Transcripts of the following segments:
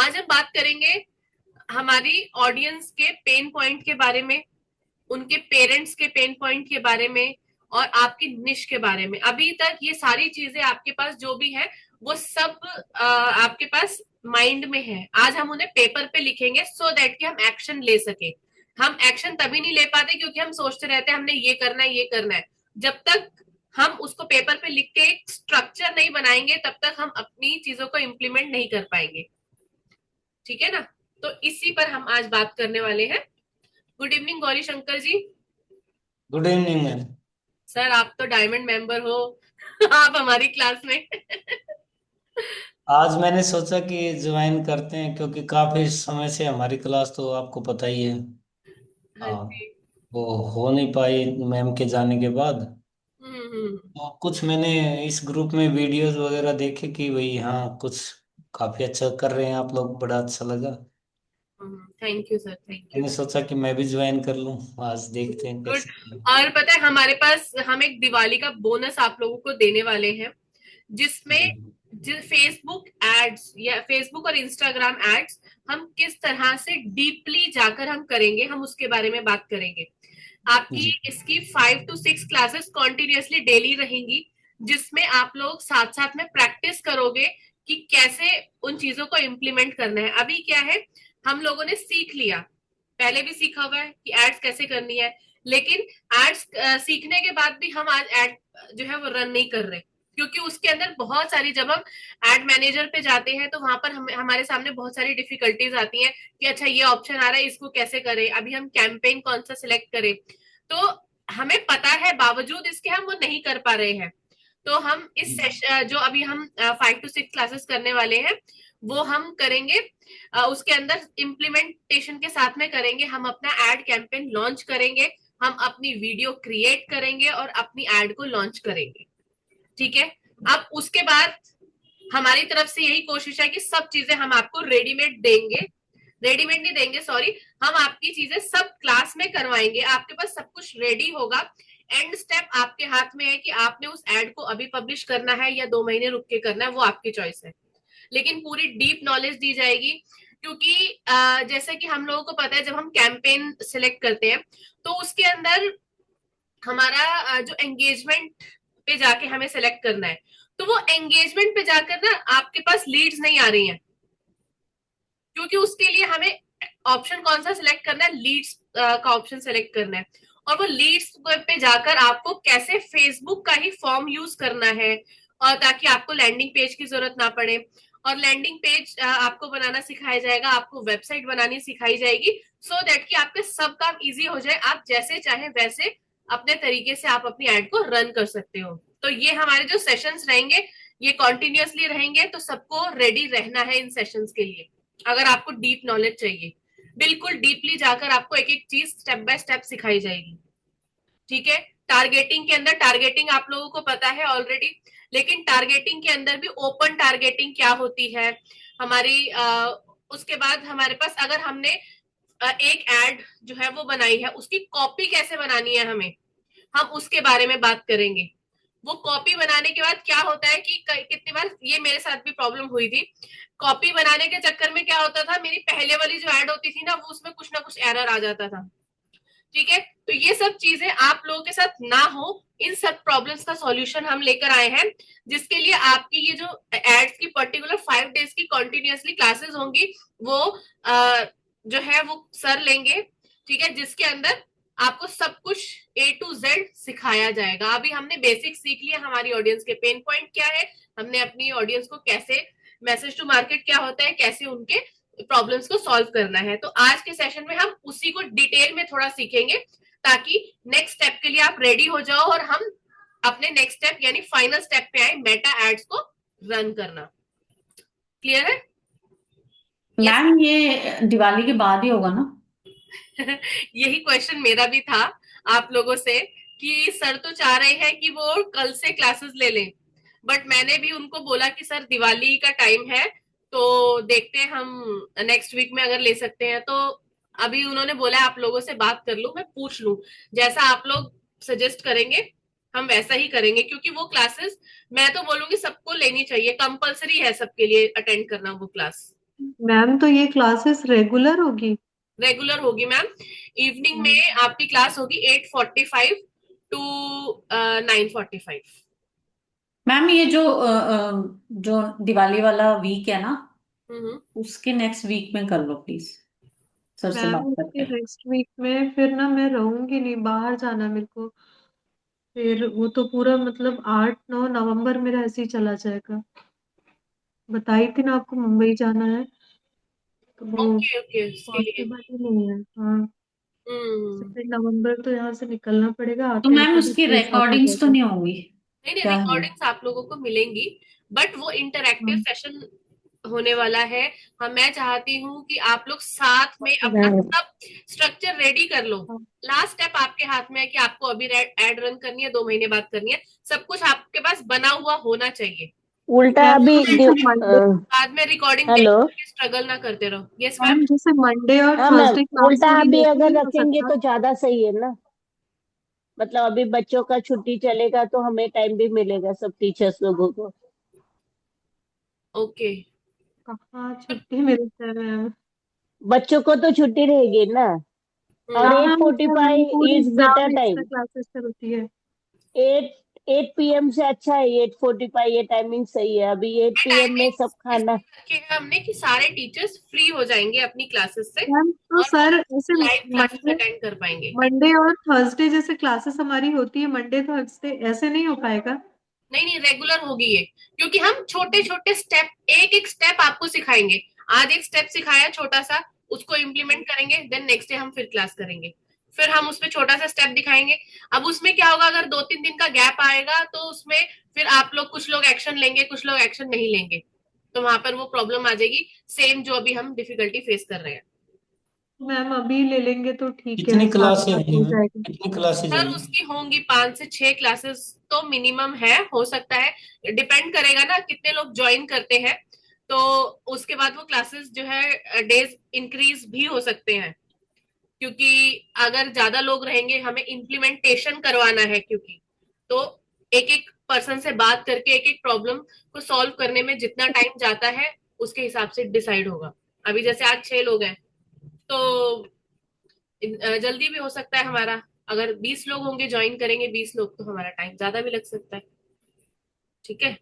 आज हम बात करेंगे हमारी ऑडियंस के पेन पॉइंट के बारे में, उनके पेरेंट्स के पेन पॉइंट के बारे में और आपकी निश के बारे में। अभी तक ये सारी चीजें आपके पास जो भी है वो सब आपके पास माइंड में है। आज हम उन्हें पेपर पे लिखेंगे सो दैट कि हम एक्शन ले सके। हम एक्शन तभी नहीं ले पाते क्योंकि हम सोचते रहते हैं हमने ये करना है ये करना है। जब तक हम उसको पेपर पे लिख के एक स्ट्रक्चर नहीं बनाएंगे तब तक हम अपनी चीजों को इम्प्लीमेंट नहीं कर पाएंगे। ठीक है ना? तो इसी पर हम आज बात करने वाले हैं। Good evening Gauri Shankar ji. Good evening ma'am. Sir आप तो डायमंड मेंबर हो आप हमारी क्लास में आज मैंने सोचा कि ज्वाइन करते हैं क्योंकि काफी समय से हमारी क्लास तो आपको पता ही है। हाँ हाँ, जी। वो हो नहीं पाई मैम के जाने के बाद। हम्म। तो कुछ मैंने इस ग्रुप में वीडियोस वगैरह देखे कि भाई हाँ कुछ काफी अच्छा कर रहे हैं आप लोग, बड़ा अच्छा लगा। Thank you sir, thank you. मैंने सोचा कि मैं भी ज्वाइन कर लूं। आज देखते हैं गुड। कैसे। और पता है हमारे पास हम एक दिवाली का बोनस आप लोगों को देने वाले हैं जिसमें जी। फेसबुक एड्स या फेसबुक और इंस्टाग्राम एड्स हम किस तरह से डीपली जाकर हम करेंगे, हम उसके बारे में बात करेंगे। आपकी जी। इसकी 5 to 6 क्लासेस कॉन्टिन्यूसली डेली रहेंगी जिसमें आप लोग साथ साथ में प्रैक्टिस करोगे कि कैसे उन चीजों को इम्प्लीमेंट करना है। अभी क्या है, हम लोगों ने सीख लिया, पहले भी सीखा हुआ है कि एड्स कैसे करनी है, लेकिन एड्स सीखने के बाद भी हम आज एड जो है वो रन नहीं कर रहे क्योंकि उसके अंदर बहुत सारी, जब हम एड मैनेजर पे जाते हैं तो वहां पर हमारे सामने बहुत सारी डिफिकल्टीज आती हैं कि अच्छा ये ऑप्शन आ रहा है इसको कैसे करें, अभी हम कैंपेन कौन सा सिलेक्ट करें। तो हमें पता है बावजूद इसके हम वो नहीं कर पा रहे हैं। तो हम इस सेशन जो अभी हम 5 to 6 क्लासेस करने वाले हैं वो हम करेंगे, उसके अंदर इम्प्लीमेंटेशन के साथ में करेंगे। हम अपना एड कैंपेन लॉन्च करेंगे, हम अपनी वीडियो क्रिएट करेंगे और अपनी एड को लॉन्च करेंगे। ठीक है? अब उसके बाद हमारी तरफ से यही कोशिश है कि सब चीजें हम आपको रेडीमेड देंगे, रेडीमेड नहीं देंगे सॉरी, हम आपकी चीजें सब क्लास में करवाएंगे, आपके पास सब कुछ रेडी होगा। एंड स्टेप आपके हाथ में है कि आपने उस एड को अभी पब्लिश करना है या 2 महीने रुक के करना है, वो आपकी चॉइस है। लेकिन पूरी डीप नॉलेज दी जाएगी क्योंकि जैसे कि हम लोगों को पता है जब हम कैंपेन सिलेक्ट करते हैं तो उसके अंदर हमारा जो एंगेजमेंट पे जाके हमें सिलेक्ट करना है, तो वो एंगेजमेंट पे जाकर ना आपके पास लीड्स नहीं आ रही हैं क्योंकि उसके लिए हमें ऑप्शन कौन सा सिलेक्ट करना है, लीड्स का ऑप्शन सिलेक्ट करना है। और वो लीड्स पे जाकर आपको कैसे फेसबुक का ही फॉर्म यूज करना है और ताकि आपको लैंडिंग पेज की जरूरत ना पड़े। और लैंडिंग पेज आपको बनाना सिखाया जाएगा, आपको वेबसाइट बनानी सिखाई जाएगी सो दैट कि आपके सब काम इजी हो जाए, आप जैसे चाहे वैसे अपने तरीके से आप अपनी एड को रन कर सकते हो। तो ये हमारे जो सेशंस रहेंगे ये कॉन्टिन्यूअसली रहेंगे, तो सबको रेडी रहना है इन सेशंस के लिए। अगर आपको डीप नॉलेज चाहिए, बिल्कुल डीपली जाकर आपको एक एक चीज स्टेप बाय स्टेप सिखाई जाएगी। ठीक है? टारगेटिंग के अंदर, टारगेटिंग आप लोगों को पता है ऑलरेडी, लेकिन टारगेटिंग के अंदर भी ओपन टारगेटिंग क्या होती है हमारी, उसके बाद हमारे पास अगर हमने एक एड जो है वो बनाई है उसकी कॉपी कैसे बनानी है हमें, हम उसके बारे में बात करेंगे। वो कॉपी बनाने के बाद क्या होता है कि कितनी बार ये मेरे साथ भी प्रॉब्लम हुई थी, कॉपी बनाने के चक्कर में क्या होता था, मेरी पहले वाली जो ऐड होती थी ना वो उसमें कुछ ना कुछ एरर आ जाता था। ठीक है? तो ये सब चीजें आप लोगों के साथ ना हो, इन सब प्रॉब्लम्स का सॉल्यूशन हम लेकर आए हैं जिसके लिए आपकी ये जो एड्स की पर्टिकुलर 5 डेज की कॉन्टिन्यूसली क्लासेस होंगी वो जो है वो सर लेंगे। ठीक है? जिसके अंदर आपको सब कुछ A to Z सिखाया जाएगा। अभी हमने बेसिक सीख लिया, हमारी ऑडियंस के पेन पॉइंट क्या है, हमने अपनी ऑडियंस को कैसे, मैसेज टू मार्केट क्या होता है, कैसे उनके प्रॉब्लम्स को सॉल्व करना है। तो आज के सेशन में हम उसी को डिटेल में थोड़ा सीखेंगे ताकि नेक्स्ट स्टेप के लिए आप रेडी हो जाओ और हम अपने नेक्स्ट स्टेप यानी फाइनल स्टेप पे आए, मेटा एड्स को रन करना। क्लियर है? यस। मैम ये दिवाली के बाद ही होगा ना? यही क्वेश्चन मेरा भी था आप लोगों से कि सर तो चाह रहे हैं कि वो कल से क्लासेस ले लें, बट मैंने भी उनको बोला कि सर दिवाली का टाइम है तो देखते हैं हम नेक्स्ट वीक में अगर ले सकते हैं। तो अभी उन्होंने बोला आप लोगों से बात कर लूं, मैं पूछ लूं, जैसा आप लोग सजेस्ट करेंगे हम वैसा ही करेंगे क्योंकि वो क्लासेस मैं तो बोलूंगी सबको लेनी चाहिए, कंपलसरी है सबके लिए अटेंड करना वो क्लास। मैम तो ये क्लासेस रेगुलर होगी? रेगुलर होगी मैम। इवनिंग हम्म। में आपकी क्लास होगी 8:45 टू 9:45। मैम ये जो दिवाली वाला वीक है ना, हम्म। उसके नेक्स्ट वीक में कर लो प्लीज, सर से मैम बात उसके करके। नेक्स्ट वीक में फिर ना मैं रहूंगी नहीं, बाहर जाना है मेरे को। फिर वो तो पूरा मतलब 8-9 नवंबर मेरा ऐसे ही चला जाएगा। बताई थी ना आपको, मुंबई जाना है, तो वो ओके ओके, उसके लिए। पॉसिबल ही नहीं है। हाँ। हम्म। 2 नवंबर तो यहाँ से निकलना पड़ेगा, तो आते मैम आते भी उसकी 6-7 हो रिकॉर्डिंग्स तो जाएगा। नहीं होंगी? नहीं नहीं, क्या है? रिकॉर्डिंग्स आप लोगों को मिलेंगी, बट वो इंटरैक्टिव हाँ। सेशन होने वाला है। हम मैं चाहती हूँ कि आप लोग साथ में अपना हाँ। सब स्ट्रक्चर रेडी कर लो। लास्ट स्टेप आपके हाथ में है कि आपको अभी एड रन करनी है, 2 महीने बाद करनी है। सब कुछ आपके पास बना हुआ होना चाहिए। उल्टा मैम अभी तो जैसे मंडे, बाद में रिकॉर्डिंग देख हेलो। के स्ट्रगल ना करते रहो। Yes ma'am. मैम जैसे मंडे और हाँ मैम, थर्सडे क्लास उल्टा हो रही है, अभी ऐसे अगर नहीं हो रखेंगे सकता? तो ज्यादा सही है ना। मतलब अभी बच्चों का छुट्टी चलेगा तो हमें टाइम भी मिलेगा सब टीचर्स लोगों को। ओके। कहाँ छुट्टी मिलता है मैम? बच्चों को तो छुट्टी रहेगी ना। और हम्म। एट कहाँ फोर्टी मिलता है मैम, फाइव पूरी is better exam extra time. Classes चलती है। 8 8 PM से अच्छा है 8:45, ये टाइमिंग सही है। अभी 8 PM में सब टाइमिंग्स खाना। इसलिए रखे हैं हमने कि सारे टीचर्स फ्री हो जाएंगे अपनी क्लासेस से, मैम तो और वो सर ऐसे लाइव क्लासेस मंडे अटेंड कर पाएंगे। मंडे और थर्सडे जैसे क्लासेस हमारी होती है, मंडे थर्सडे ऐसे नहीं हो पाएगा? नहीं नहीं, रेगुलर होगी ये, क्योंकि हम छोटे छोटे स्टेप, एक एक स्टेप आपको सिखाएंगे। आज एक स्टेप सिखाया छोटा सा, उसको इम्प्लीमेंट करेंगे, देन नेक्स्ट डे हम फिर क्लास करेंगे, फिर हम उसमें छोटा सा स्टेप दिखाएंगे। अब उसमें क्या होगा, अगर 2-3 दिन का गैप आएगा तो उसमें फिर आप लोग, कुछ लोग एक्शन लेंगे, कुछ लोग एक्शन नहीं लेंगे, तो वहां पर वो प्रॉब्लम आ जाएगी, सेम जो अभी हम डिफिकल्टी फेस कर रहे हैं। मैम अभी ले लेंगे तो ठीक है, कितनी साथ क्लासें साथ होंगी हो मैम? जाएगा। कितनी क्लासेज सर होंगी? उसकी होंगी 5 से 6 क्लासेस तो मिनिमम है, हो सकता है डिपेंड करेगा ना कितने लोग ज्वाइन करते हैं, तो उसके बाद वो क्लासेस जो है डेज इंक्रीज भी हो सकते हैं, क्योंकि अगर ज्यादा लोग रहेंगे, हमें इम्प्लीमेंटेशन करवाना है, क्योंकि तो एक एक पर्सन से बात करके एक एक प्रॉब्लम को सॉल्व करने में जितना टाइम जाता है उसके हिसाब से डिसाइड होगा। अभी जैसे आज 6 लोग हैं, तो जल्दी भी हो सकता है हमारा। अगर 20 लोग होंगे, ज्वाइन करेंगे 20 लोग, तो हमारा टाइम ज्यादा भी लग सकता है। ठीक है।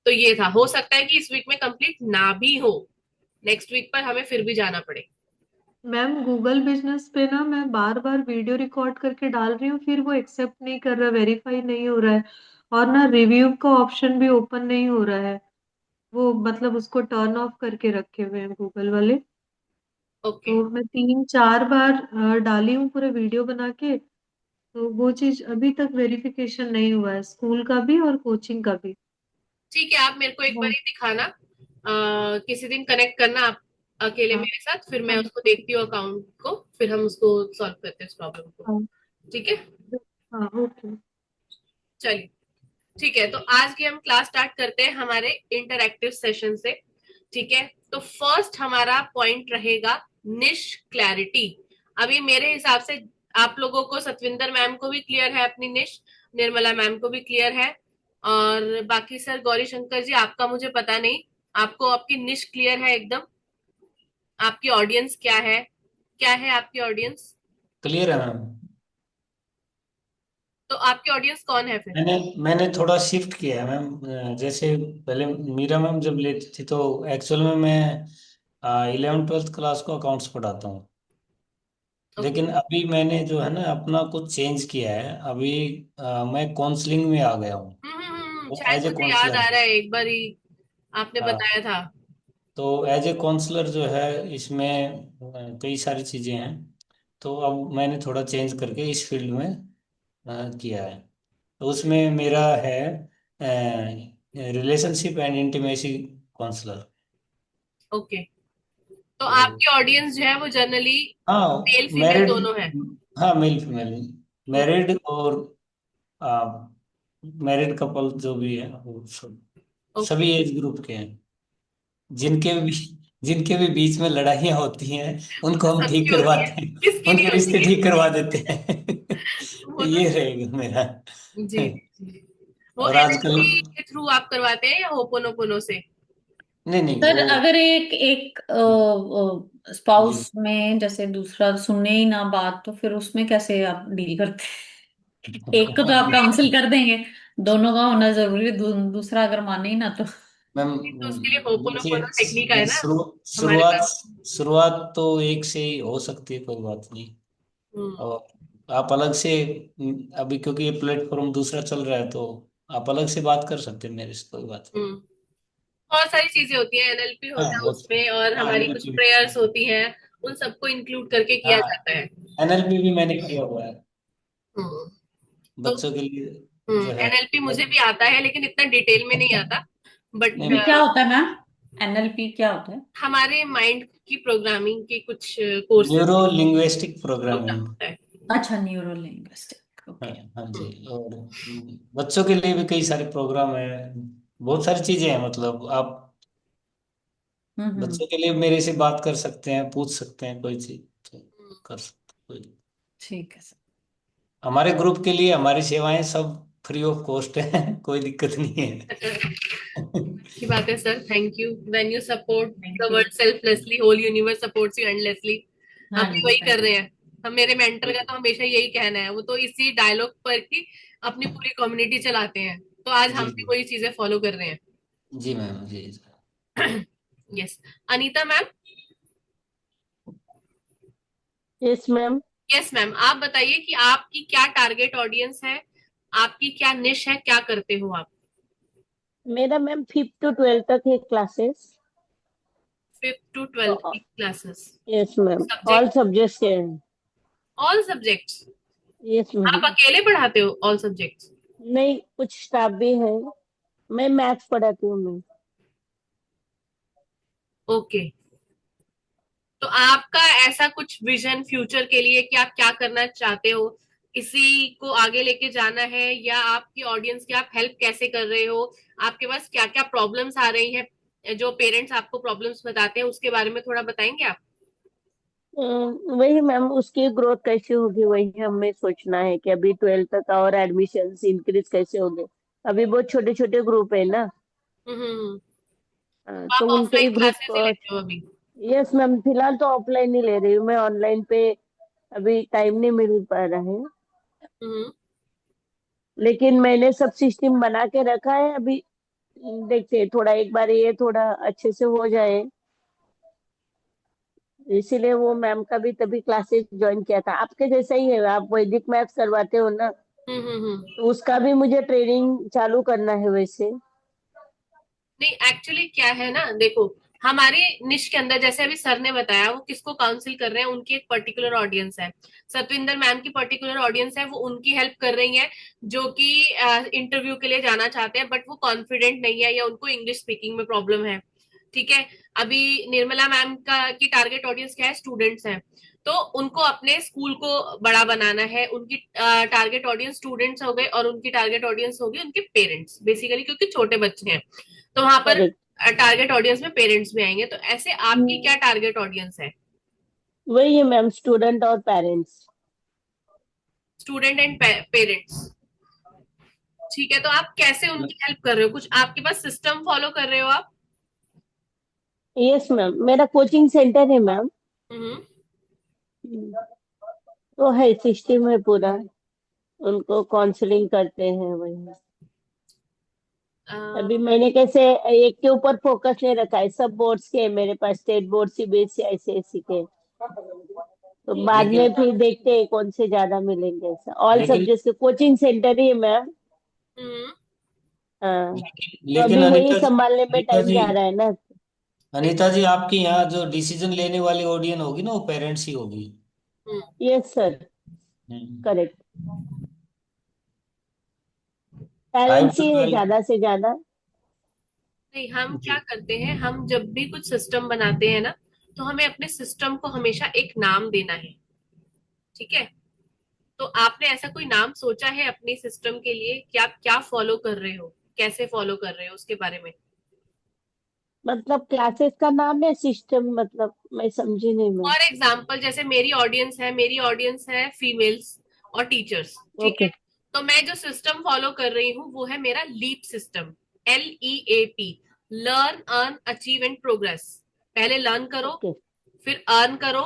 तो ये था, हो सकता है कि इस वीक में कंप्लीट ना भी हो, नेक्स्ट वीक पर हमें फिर भी जाना पड़े। मैम गूगल बिजनेस पे ना मैं बार बार वीडियो रिकॉर्ड करके डाल रही हूँ, फिर वो एक्सेप्ट नहीं कर रहा, वेरीफाई नहीं हो रहा है। और ना रिव्यू का ऑप्शन भी ओपन नहीं हो रहा है। वो मतलब उसको टर्न ऑफ करके रखे हुए हैं गूगल वाले। ओके। तो मैं 3-4 बार डाली हूँ पूरे वीडियो बना के, तो वो चीज अभी तक वेरिफिकेशन नहीं हुआ है, स्कूल का भी और कोचिंग का भी। ठीक है, आप मेरे को एक बार हाँ। ही दिखाना, किसी दिन कनेक्ट करना आप अकेले हाँ। मेरे साथ, फिर मैं हाँ। उसको देखती हूँ अकाउंट को, फिर हम उसको सॉल्व करते हैं इस प्रॉब्लम को। हाँ। ठीक है। हाँ, ओके। चलिए। ठीक है, तो आज की हम क्लास स्टार्ट करते हैं हमारे इंटरैक्टिव सेशन से। ठीक है। तो फर्स्ट हमारा पॉइंट रहेगा निश क्लैरिटी। अभी मेरे हिसाब से आप लोगों को, सतविंदर मैम को भी क्लियर है अपनी निश, निर्मला मैम को भी क्लियर है, और बाकी सर गौरी शंकर जी आपका मुझे पता नहीं, आपको आपकी निश क्लियर है एकदम? आपकी ऑडियंस क्या है, क्या है आपकी ऑडियंस? क्लियर है मैम। तो आपकी ऑडियंस कौन है फिर? मैंने मैंने थोड़ा शिफ्ट किया है मैम। जैसे पहले मीरा मैम जब लेती थी तो एक्चुअल में मैं 11th 12th क्लास को अकाउंट्स पढ़ाता हूँ। ओके। लेकिन अभी मैंने जो है ना अपना कुछ चेंज किया है। अभी मैं काउंसलिंग में आ गया हूँ। वो शायद एज ए मुझे याद काउंसलर। आ रहा है, एक बार ही आपने हाँ। बताया था। तो एज ए काउंसलर जो है इसमें कई सारी चीज़ें हैं। तो अब मैंने थोड़ा चेंज करके इस फील्ड में किया है। तो उसमें मेरा है relationship and intimacy counselor. Okay. तो तो आपकी ऑडियंस जो है वो जनरली हाँ, मेल फीमेल मैरिड। दोनों है? हाँ, मेल फीमेल। ओके। मैरिड और मैरिड कपल जो भी है वो सब, ओके। सभी एज ग्रुप के हैं। जिनके ओके। भी जिनके भी बीच में लड़ाइयाँ होती हैं वो उनको तो हम ठीक सबकी होती है, करवाते हैं। किसकी नहीं उनके रिश्ते होती है? ठीक करवा देते हैं। तो वो तो, ये रहेगा मेरा। जी जी जी। वो और आजकल एनएलपी के थ्रू आप करवाते हैं या होपोनोपोनो से? नहीं नहीं सर वो। अगर एक एक जी स्पाउस में जैसे दूसरा सुने ही ना बात, तो फिर उसमें कैसे आप डील करते हैं? एक को तो आप काउंसिल कर देंगे, दोनों का होना जरूरी है, दूसरा अगर माने ही ना तो। मैम तो उसके लिए होपोनोपोनो टेक्निक है देखिए ना हमारे शुरुआत पास। शुरुआत तो एक से ही हो सकती है, कोई बात नहीं। हम्म। और आप अलग से अभी क्योंकि ये प्लेटफॉर्म दूसरा चल रहा है, तो आप अलग से बात कर सकते हैं मेरे से, कोई बात नहीं। हम्म। बहुत सारी चीजें होती हैं, एनएलपी हाँ होता है बहुत। उसमें, और हाँ हमारी कुछ एनएलपी। प्रेयर्स होती हैं, उन सबको इंक्लूड करके हाँ किया जाता है। एनएलपी भी मैंने किया हुआ है हम्म। तो बच्चों के लिए जो है। एनएलपी मुझे भी आता है, लेकिन इतना डिटेल में नहीं आता। बट नहीं ये क्या होता है मैम? एनएलपी क्या होता है? हमारे माइंड की प्रोग्रामिंग के कुछ courses neuro linguistic program programming. होता है। अच्छा, न्यूरो लिंग्विस्टिक, हाँ ओके। हाँ जी। हम्म। और बच्चों के लिए भी कई सारे प्रोग्राम है, बहुत सारी चीजें हैं, मतलब आप हम्म। बच्चों के लिए मेरे से बात कर सकते हैं, पूछ सकते हैं कोई चीज, तो कर सकते हैं कोई। ठीक है सर। हमारे ग्रुप के लिए हमारी सेवाएं सब फ्री ऑफ कॉस्ट है कोई दिक्कत नहीं है। अच्छी बात है sir, thank you. When you support the thank you. World selflessly, whole universe supports you endlessly. हम हाँ भी जी, वही कर थैंक रहे यू। हैं। हम, मेरे मेंटर का तो हमेशा यही कहना है, वो तो इसी डायलॉग पर ही अपनी पूरी कम्युनिटी चलाते हैं। तो आज जी हम भी जी। वही चीजें फॉलो कर रहे जी मैम जी। हैं। Yes. Anita ma'am. Yes ma'am. Yes ma'am, आप बताइए कि आपकी क्या टारगेट ऑडियंस है, आपकी क्या निश है, क्या करते हो आप? मेरा मैम 5th to 12th तक है क्लासेस। 5th to 12th तो की classes. Yes ma'am, all subject? Subjects के। All subjects? यस आप मैम। अकेले पढ़ाते हो ऑल सब्जेक्ट्स? नहीं, कुछ स्टाफ भी है। मैं मैथ्स पढ़ाती हूँ मैं। ओके। तो आपका ऐसा कुछ विजन फ्यूचर के लिए कि आप क्या करना चाहते हो, इसी को आगे लेके जाना है, या आपकी ऑडियंस की आप हेल्प कैसे कर रहे हो? आपके पास क्या क्या प्रॉब्लम्स आ रही हैं, जो पेरेंट्स आपको प्रॉब्लम्स बताते हैं, उसके बारे में थोड़ा बताएंगे आप? वही मैम, उसकी ग्रोथ कैसे होगी वही हमें सोचना है कि अभी 12th तक और एडमिशन इंक्रीज कैसे होंगे। अभी बहुत छोटे छोटे ग्रुप है ना। हम्म। तो आप उनके ही ऑफलाइन ग्रुप। क्लासेस ही लेते हो अभी? यस मैम, फिलहाल तो ऑफलाइन ही ले रही हूँ मैं, ऑनलाइन पे अभी टाइम नहीं मिल पा रहा है। हम्म। लेकिन मैंने सब सिस्टम बना के रखा है अभी। देखते हैं, थोड़ा एक बार ये थोड़ा अच्छे से हो जाए। इसीलिए वो मैम का भी तभी क्लासेस ज्वाइन किया था, आपके जैसा ही है, आप वैदिक मैथ्स करवाते हो ना। हम्म। तो उसका भी मुझे ट्रेनिंग चालू करना है वैसे। नहीं, एक्चुअली क्या है ना, देखो, हमारे निश के अंदर, जैसे अभी सर ने बताया, वो किसको काउंसिल कर रहे हैं, उनकी एक पर्टिकुलर ऑडियंस है। सतविंदर मैम की पर्टिकुलर ऑडियंस है, वो उनकी हेल्प कर रही है, जो कि इंटरव्यू के लिए जाना चाहते हैं, बट वो कॉन्फिडेंट नहीं है, या उनको इंग्लिश स्पीकिंग में प्रॉब्लम है। ठीक है। अभी निर्मला मैम का की टारगेट ऑडियंस क्या है, स्टूडेंट्स हैं। तो उनको अपने स्कूल को बड़ा बनाना है, उनकी टारगेट ऑडियंस स्टूडेंट्स हो गए, और उनकी टारगेट ऑडियंस होगी उनके पेरेंट्स, बेसिकली, क्योंकि छोटे बच्चे हैं। तो वहां पर करेक्ट। टारगेट ऑडियंस में पेरेंट्स भी आएंगे। तो ऐसे आपकी क्या टारगेट ऑडियंस है? वही है मैम, स्टूडेंट और पेरेंट्स। Student and parents. ठीक है, तो आप कैसे उनकी हेल्प कर रहे हो? कुछ आपके पास सिस्टम फॉलो कर रहे हो आप? यस मैम, मेरा कोचिंग सेंटर है मैम। हम्म। तो है, सिस्टम है पूरा। उनको काउंसलिंग करते हैं वही। अभी मैंने कैसे एक के ऊपर फोकस नहीं रखा है, सब बोर्ड्स के हैं मेरे पास, स्टेट बोर्ड, सीबीएसई, आईसीएसई के। तो बाद लेकिन में फिर देखते हैं कौन से ज्यादा मिलेंगे, ऐसा ऑल लेकिन सब्जेक्ट्स के कोचिंग सेंटर ही है मैम। हम्म। हाँ। तो लेकिन अभी वही अनीता जी, संभालने में अनीता टाइम जी, जा रहा है ना। अनीता जी आपकी यहाँ जो डिसीजन लेने वाली ऑडियंस होगी ना, वो पेरेंट्स ही होगी। Hmm. Yes sir. Hmm. Correct. Five parents two ही है ट्वेल्व ज्यादा से ज्यादा। नहीं, हम क्या जी। करते हैं, हम जब भी कुछ सिस्टम बनाते हैं ना, तो हमें अपने सिस्टम को हमेशा एक नाम देना है। ठीक है। तो आपने ऐसा कोई नाम सोचा है अपने सिस्टम के लिए, कि आप क्या फॉलो कर रहे हो, कैसे फॉलो कर रहे हो, उसके बारे में? मतलब क्लासेस का नाम है सिस्टम, मतलब मैं समझी नहीं मैं। फॉर एग्जाम्पल, जैसे मेरी ऑडियंस है फीमेल्स और टीचर्स। ठीक है। ओके। तो मैं जो सिस्टम फॉलो कर रही हूँ वो है मेरा leap system, LEAP। Learn, earn, achieve and progress. पहले लर्न करो, ओके फिर अर्न करो,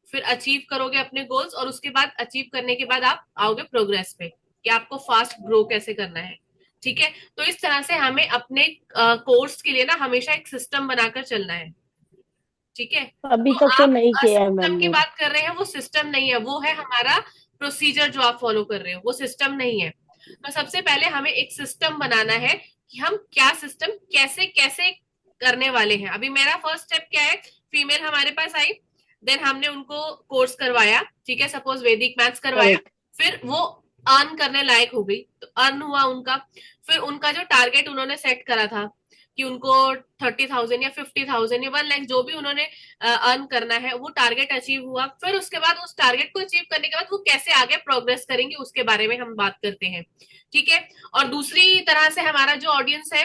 फिर अचीव करोगे अपने गोल्स, और उसके बाद अचीव करने के बाद आप आओगे प्रोग्रेस पे कि आपको फास्ट ग्रो कैसे करना है। ठीक है, तो इस तरह से हमें अपने कोर्स के लिए ना हमेशा एक सिस्टम बनाकर चलना है। ठीक है, अभी तो तक तो आप नहीं किया है मैम सिस्टम की ने। बात कर रहे हैं, वो सिस्टम नहीं है, वो है हमारा प्रोसीजर जो आप फॉलो कर रहे हो, वो सिस्टम नहीं है। तो सबसे पहले हमें एक सिस्टम बनाना है कि हम क्या सिस्टम कैसे कैसे करने वाले हैं। अभी मेरा फर्स्ट स्टेप क्या है, फीमेल हमारे पास आई, देन हमने उनको कोर्स करवाया, ठीक है, सपोज वैदिक मैथ्स करवाया, करेक्ट। फिर वो अर्न करने लायक हो गई, तो अर्न हुआ उनका। फिर उनका जो टारगेट उन्होंने सेट करा था कि उनको 30,000 या 50,000 या 1 लाख जो भी उन्होंने अर्न करना है, वो टारगेट अचीव हुआ। फिर उसके बाद उस टारगेट को अचीव करने के बाद वो कैसे आगे प्रोग्रेस करेंगे उसके बारे में हम बात करते हैं। ठीक है, और दूसरी तरह से हमारा जो ऑडियंस है,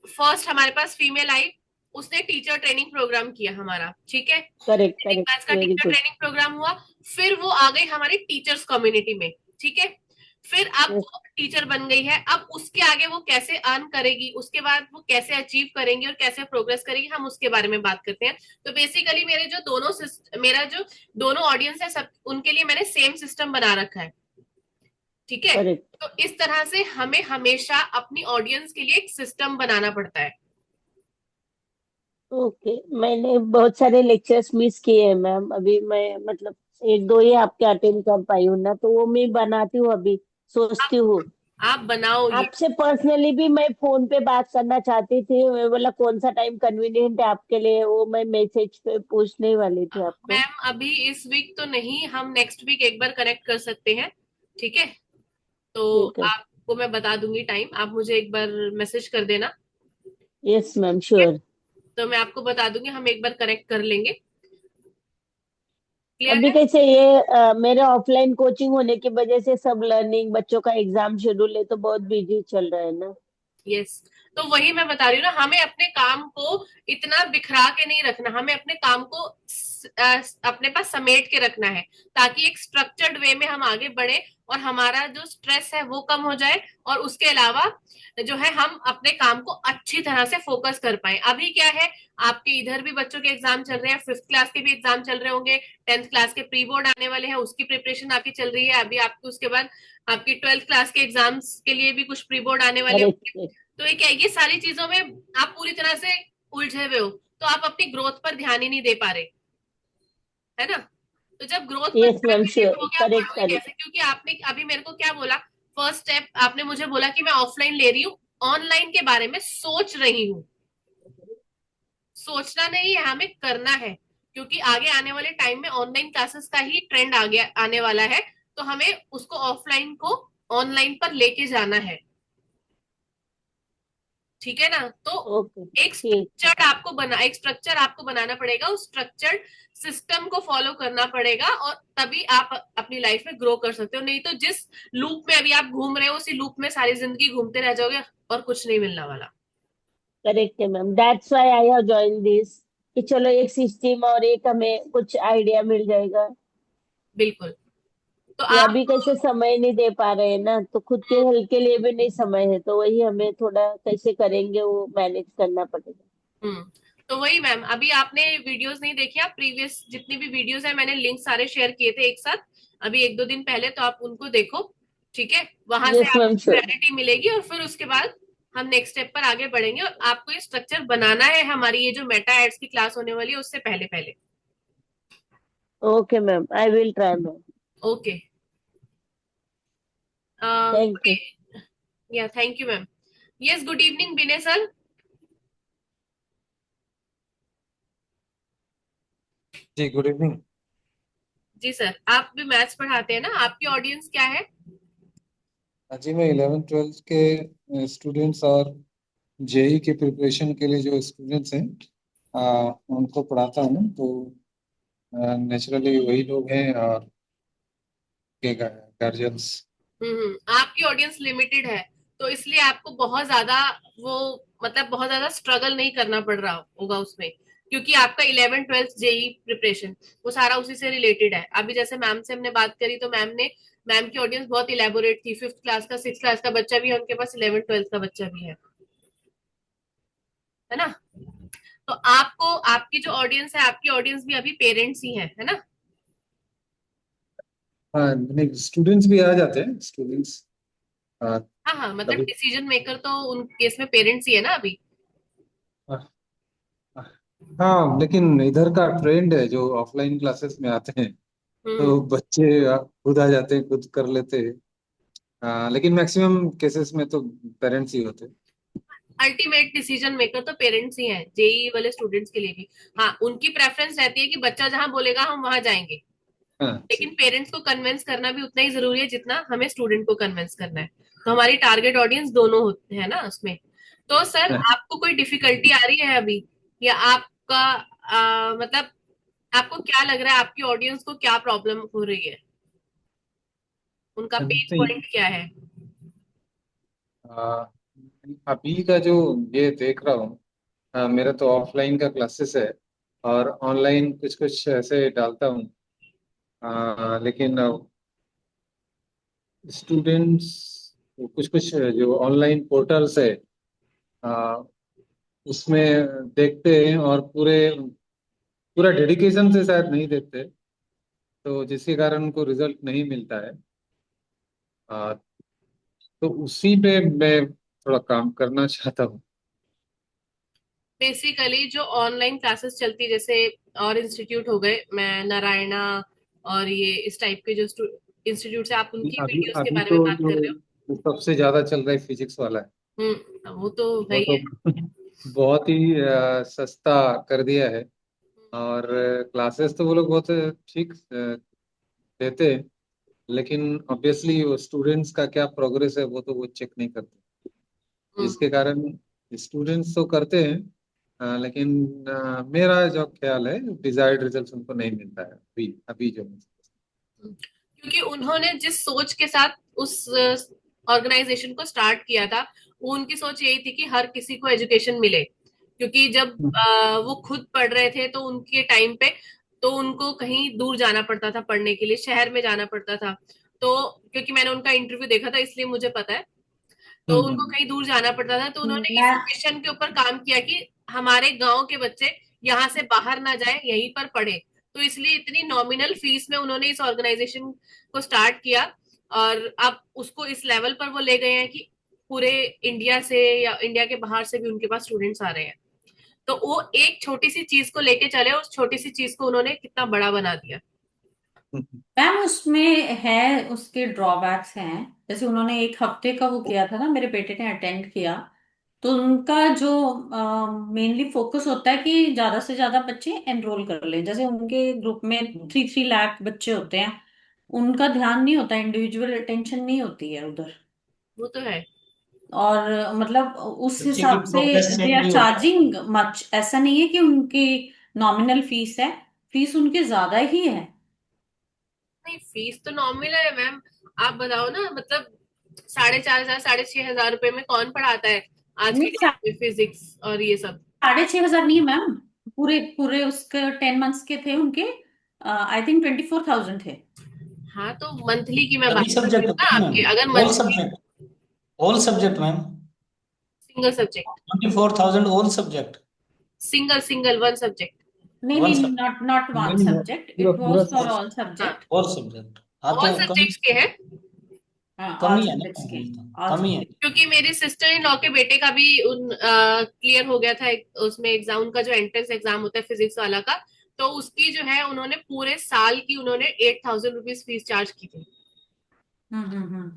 फर्स्ट हमारे पास फीमेल आई, उसने टीचर ट्रेनिंग प्रोग्राम किया हमारा, ठीक है, करेक्ट करेक्ट, मैथ्स का very teacher good. Training program हुआ। फिर वो आ गई हमारी टीचर्स कम्युनिटी में, ठीक है, फिर अब यस। वो टीचर बन गई है। अब उसके आगे वो कैसे अर्न करेगी, उसके बाद वो कैसे अचीव करेंगी और कैसे प्रोग्रेस करेगी, हम उसके बारे में बात करते हैं। तो बेसिकली मेरा जो दोनों ऑडियंस है, सब उनके लिए मैंने सेम सिस्टम बना रखा है। ठीक है, करेक्ट। तो इस तरह से हमें हमेशा अपनी ऑडियंस के लिए एक सिस्टम बनाना पड़ता है। ओके, मैंने बहुत सारे लेक्चर्स मिस किए हैं मैम। अभी मैं मतलब एक दो ही आपके अटेंड कर पाई हूँ ना, तो वो मैं बनाती हूँ अभी, सोचती हूँ। आप बनाओ ये। आपसे पर्सनली भी मैं फोन पे बात करना चाहती थी, मैं बोला कौन सा टाइम कन्वीनियंट है आपके लिए, वो मैं मैसेज पे पूछने वाली थी आपको। मैम अभी इस वीक तो नहीं, हम नेक्स्ट वीक एक बार कनेक्ट कर सकते हैं। ठीक है, तो ठीक है। आपको मैं बता दूंगी टाइम, आप मुझे एक बार मैसेज कर देना। यस मैम, ठीक है, श्योर। तो मैं आपको बता दूंगी, हम एक बार कनेक्ट कर लेंगे। क्लियर अभी है? कैसे ये मेरे ऑफलाइन कोचिंग होने की वजह से सब लर्निंग, बच्चों का एग्जाम शेड्यूल है तो बहुत बिजी चल रहा है ना। यस, तो वही मैं बता रही हूँ ना, हमें अपने काम को इतना बिखरा के नहीं रखना, हमें अपने काम को अपने पास समेट के रखना है, ताकि एक स्ट्रक्चर्ड वे में हम आगे बढ़े और हमारा जो स्ट्रेस है वो कम हो जाए, और उसके अलावा जो है हम अपने काम को अच्छी तरह से फोकस कर पाए। अभी क्या है, आपके इधर भी बच्चों के एग्जाम चल रहे हैं, 5th क्लास के भी एग्जाम चल रहे होंगे, 10th क्लास के प्री बोर्ड आने वाले हैं, उसकी प्रिपरेशन आपकी चल रही है अभी, आपकी उसके बाद आपकी 12th क्लास के एग्जाम्स के लिए भी कुछ प्री बोर्ड आने वाले होंगे। करेक्ट। तो ये क्या है, ये सारी चीजों में आप पूरी तरह से उलझे हुए हो, तो आप अपनी ग्रोथ पर ध्यान ही नहीं दे पा रहे, है ना? तो जब ग्रोथ पर यस ध्यान मैम, नहीं दे श्योर, पाओगे, आप करेक्ट बढ़ोगे करेक्ट। कैसे? क्योंकि आपने अभी मेरे को क्या बोला, फर्स्ट स्टेप आपने मुझे बोला कि मैं ऑफलाइन ले रही हूँ, ऑनलाइन के बारे में सोच रही हूँ। सोचना नहीं है, हमें करना है, क्योंकि आगे आने वाले टाइम में ऑनलाइन क्लासेस का ही ट्रेंड आने वाला है, तो हमें उसको ऑफलाइन को ऑनलाइन पर लेके जाना है। ठीक है ना? तो ओके ठीक है। एक स्ट्रक्चर आपको बनाना पड़ेगा, उस स्ट्रक्चर्ड सिस्टम को फॉलो करना पड़ेगा, और तभी आप अपनी लाइफ में ग्रो कर सकते हो। नहीं तो जिस लूप में अभी आप घूम रहे हो, उसी लूप में सारी जिंदगी घूमते रह जाओगे और कुछ नहीं मिलने वाला। करेक्ट है ma'am, that's why I have join this, कि चलो एक सिस्टम और एक हमें कुछ आइडिया मिल जाएगा। बिल्कुल, तो कि आप अभी कैसे समय नहीं दे पा रहे हैं ना, तो खुद के हेल्थ के लिए भी नहीं समय है, तो वही हमें थोड़ा कैसे करेंगे वो मैनेज करना पड़ेगा। हम्म, तो वही मैम, अभी आपने वीडियोस नहीं देखी, आप प्रीवियस जितनी भी वीडियोस है मैंने लिंक सारे शेयर किए थे एक साथ, अभी 1-2 दिन पहले, तो आप उनको देखो। ठीक है, वहां से यस आपको मैम, श्योर। क्लैरिटी मिलेगी, और फिर उसके बाद हम नेक्स्ट स्टेप पर आगे बढ़ेंगे, और आपको ये स्ट्रक्चर बनाना है हमारी ये जो मेटा एड्स की क्लास होने वाली है उससे पहले पहले। Okay ma'am, I will try ma'am. Okay, thank okay, you. या thank you ma'am. Yes, good evening Vinay sir. जी गुड इवनिंग। जी सर, आप भी मैथ्स पढ़ाते हैं ना, आपकी ऑडियंस क्या है? जी मैं 11th 12th के स्टूडेंट्स और जेई के प्रिपरेशन के लिए जो स्टूडेंट्स हैं उनको पढ़ाता हूँ, तो नेचुरली वही लोग हैं और के गार्जियंस। आपकी ऑडियंस लिमिटेड है, तो इसलिए आपको बहुत ज्यादा वो मतलब बहुत ज्यादा स्ट्रगल नहीं करना पड़ रहा होगा उसमें, क्योंकि आपका 11th 12th जेई प्रिपरेशन वो सारा उसी से रिलेटेड है। अभी जैसे मैम से हमने बात करी, तो मैम की ऑडियंस बहुत इलेबोरेट थी, 5th क्लास का 6th क्लास का बच्चा भी है उनके पास, 11th 12th का बच्चा भी है। है ना? तो आपको, आपकी जो ऑडियंस है, आपकी ऑडियंस भी अभी पेरेंट्स ही है ना? हाँ नहीं, स्टूडेंट्स भी आ जाते हैं, स्टूडेंट्स हाँ हाँ, मतलब कभी। डिसीजन मेकर तो उन केस में पेरेंट्स ही है ना अभी। हाँ लेकिन इधर का ट्रेंड है, जो ऑफलाइन क्लासेस में आते हैं हम्म। तो बच्चे खुद आ जाते हैं, खुद कर लेते हैं। लेकिन मैक्सिमम केसेस में तो पेरेंट्स ही होते हैं। अल्टीमेट डिसीजन मेकर तो पेरेंट्स ही हैं, जेई वाले स्टूडेंट्स के लिए भी। हाँ, उनकी प्रेफरेंस रहती है कि बच्चा जहां बोलेगा हम वहां जाएंगे, हाँ लेकिन जी। पेरेंट्स को कन्विंस करना भी उतना ही जरूरी है जितना हमें स्टूडेंट को कन्विंस करना है। तो हमारी टारगेट ऑडियंस दोनों होते हैं ना उसमें। तो सर, हाँ, आपको कोई डिफिकल्टी आ रही है अभी, या आपका मतलब आपको क्या लग रहा है, आपकी ऑडियंस को क्या प्रॉब्लम हो रही है, उनका पेन नहीं, पॉइंट क्या है? आ, अभी का जो ये देख रहा हूँ, मेरा तो ऑफलाइन का क्लासेस है और ऑनलाइन कुछ कुछ ऐसे डालता हूँ। लेकिन स्टूडेंट्स कुछ कुछ जो ऑनलाइन पोर्टल्स है, आ, उसमें देखते हैं और पूरे पूरा डेडिकेशन से शायद नहीं देखते, तो जिसके कारण उनको रिजल्ट नहीं मिलता है। आ, तो उसी पे मैं थोड़ा काम करना चाहता हूँ। बेसिकली जो ऑनलाइन क्लासेस चलती है, जैसे और इंस्टीट्यूट हो गए, मैं नारायणा और ये इस टाइप के जो इंस्टीट्यूट है, आप उनकी अभी वीडियोस के अभी बारे तो में बात कर रहे जो सबसे ज्यादा चल रहा है फिजिक्स वाला है। हो? वो तो है वो ही तो है। बहुत ही सस्ता कर दिया है। और क्लासेस तो वो लोग बहुत ठीक देते हैं, लेकिन ऑब्वियसली वो स्टूडेंट्स का क्या प्रोग्रेस है वो तो वो चेक नहीं करते, हम्म। जिसके कारण स्टूडेंट्स तो करते हैं, लेकिन मेरा जो ख्याल है डिजायर्ड रिजल्ट उनको नहीं मिलता है अभी अभी जो। क्योंकि उन्होंने जिस सोच के साथ उस ऑर्गेनाइजेशन को स्टार्ट किया था, वो उनकी सोच यही थी कि हर किसी को एजुकेशन मिले। क्योंकि जब वो खुद पढ़ रहे थे तो उनके टाइम पे तो उनको कहीं दूर जाना पड़ता था पढ़ने के लिए, शहर में जाना पड़ता था। तो क्योंकि मैंने उनका इंटरव्यू देखा था इसलिए मुझे पता है। तो उनको कहीं दूर जाना पड़ता था, तो उन्होंने इस मैं मिशन के ऊपर काम किया कि हमारे गांव के बच्चे यहाँ से बाहर ना जाए, यहीं पर पढ़े। तो इसलिए इतनी नॉमिनल फीस में उन्होंने इस ऑर्गेनाइजेशन को स्टार्ट किया, और अब उसको इस लेवल पर वो ले गए हैं कि पूरे इंडिया से या इंडिया के बाहर से भी उनके पास स्टूडेंट्स आ रहे हैं। तो वो एक छोटी सी चीज को लेके चले, उस छोटी सी चीज को उन्होंने कितना बड़ा बना दिया। मैम उसमें है, उसके ड्रॉबैक्स हैं। जैसे उन्होंने एक हफ्ते का वो किया था ना, मेरे बेटे ने अटेंड किया। तो उनका जो मेनली फोकस होता है कि ज्यादा से ज्यादा बच्चे एनरोल कर लें। जैसे उनके ग्रुप में 3 3 लाख बच्चे होते हैं, उनका ध्यान नहीं होता, इंडिविजुअल अटेंशन नहीं होती है उधर। वो तो है। और मतलब उस बच्चे की हिसाब से प्रोग्रेस दे चेक आर नहीं होता। Charging much. ऐसा नहीं है कि उनकी नॉमिनल फीस है, फीस उनकी ज्यादा ही है। नहीं, फीस तो नॉमिनल है मैम। आप बताओ ना, मतलब 4,500 6,500 रुपए में कौन पढ़ाता है आज नहीं, के डेट में फिजिक्स और ये सब? 6,500 नहीं है मैम। पूरे पूरे उसके 10 मंथ्स के थे उनके, आई थिंक 24,000 थे। हाँ, तो मंथली की मैं बात सभी कर रही सब्जेक्ट हूँ ना होते हैं आपके, अगर ma'am, all monthly subject, all subject ma'am. Single subject, 24,000 all subject. Single single one subject. नहीं वन नहीं, सब्जेक्ट, नॉट नॉट वन नहीं, सब्जेक्ट, पूरा इट वाज पूरा फॉर सब। ऑल हाँ, सब्जेक्ट। All subject. हाँ ऑल तो कम, सब्जेक्ट्स के हैं। हाँ, कम ऑल ही है ना, सब्जेक्ट्स के, ऑल कम ही है। सब्जेक्ट। क्योंकि मेरी सिस्टर इन लॉ के बेटे का भी उन क्लियर हो गया था उसमें एग्जाम, उनका जो एंट्रेंस एग्जाम होता है फिजिक्स वाला का। तो उसकी जो है, उन्होंने पूरे साल की उन्होंने 8,000 रुपीज फीस चार्ज की थी। हम्म।